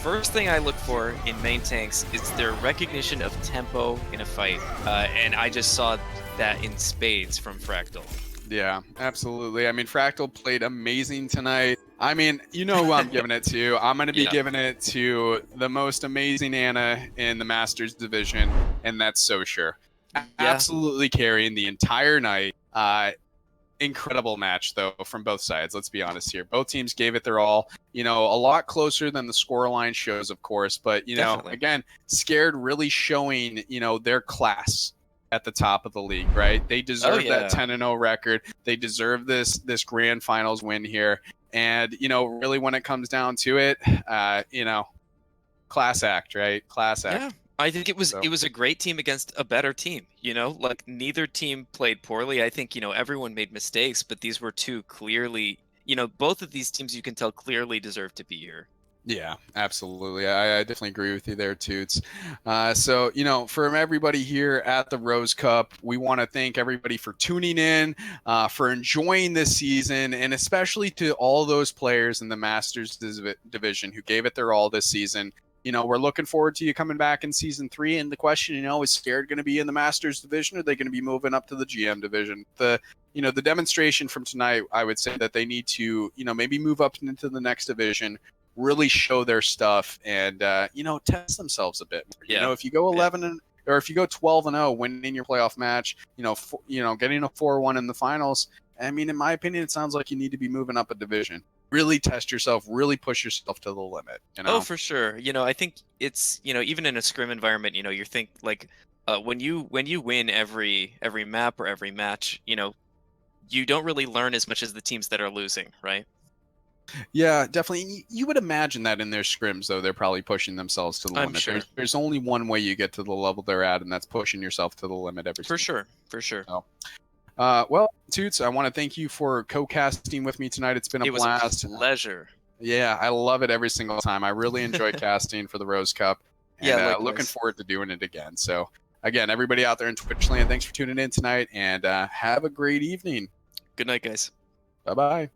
first thing I look for in main tanks is their recognition of tempo in a fight. And I just saw that in spades from Fractal. Yeah, absolutely. I mean, Fractal played amazing tonight. I mean, you know who I'm giving it to. I'm going to be giving it to the most amazing Ana in the Masters division, and that's Soshur. Absolutely carrying the entire night. Incredible match, though, from both sides. Let's be honest here. Both teams gave it their all. A lot closer than the scoreline shows, of course. But, again, Scared really showing, their class at the top of the league, right? They deserve that 10-0 record. They deserve this grand finals win here. And, really when it comes down to it, class act, right? Class act. Yeah, I think it was a great team against a better team, like neither team played poorly. I think, everyone made mistakes, but these were two clearly, both of these teams you can tell clearly deserve to be here. Yeah, absolutely. I definitely agree with you there, Toots. So, from everybody here at the Rose Cup, we want to thank everybody for tuning in, for enjoying this season, and especially to all those players in the Masters division who gave it their all this season. we're looking forward to you coming back in season 3. And the question, is Scared going to be in the Masters division, or are they going to be moving up to the GM division? The demonstration from tonight, I would say that they need to, maybe move up into the next division, really show their stuff, and test themselves a bit more. Yeah. If you go 11 or if you go 12-0, winning your playoff match, getting a 4-1 in the finals. I mean, in my opinion, it sounds like you need to be moving up a division. Really test yourself, really push yourself to the limit. Oh, for sure. I think it's, even in a scrim environment, you think like when you win every map or every match, you don't really learn as much as the teams that are losing, right? Yeah, definitely. You would imagine that in their scrims, though, they're probably pushing themselves to the I'm limit. sure. There's only one way you get to the level they're at, and that's pushing yourself to the limit every For single sure. For sure. So, well, Toots, I want to thank you for co-casting with me tonight. It's been a blast. It was a pleasure. Yeah, I love it every single time. I really enjoy casting for the Rose Cup, and Yeah, looking forward to doing it again. So, again, everybody out there in Twitch land, thanks for tuning in tonight, and have a great evening. Good night, guys. Bye-bye.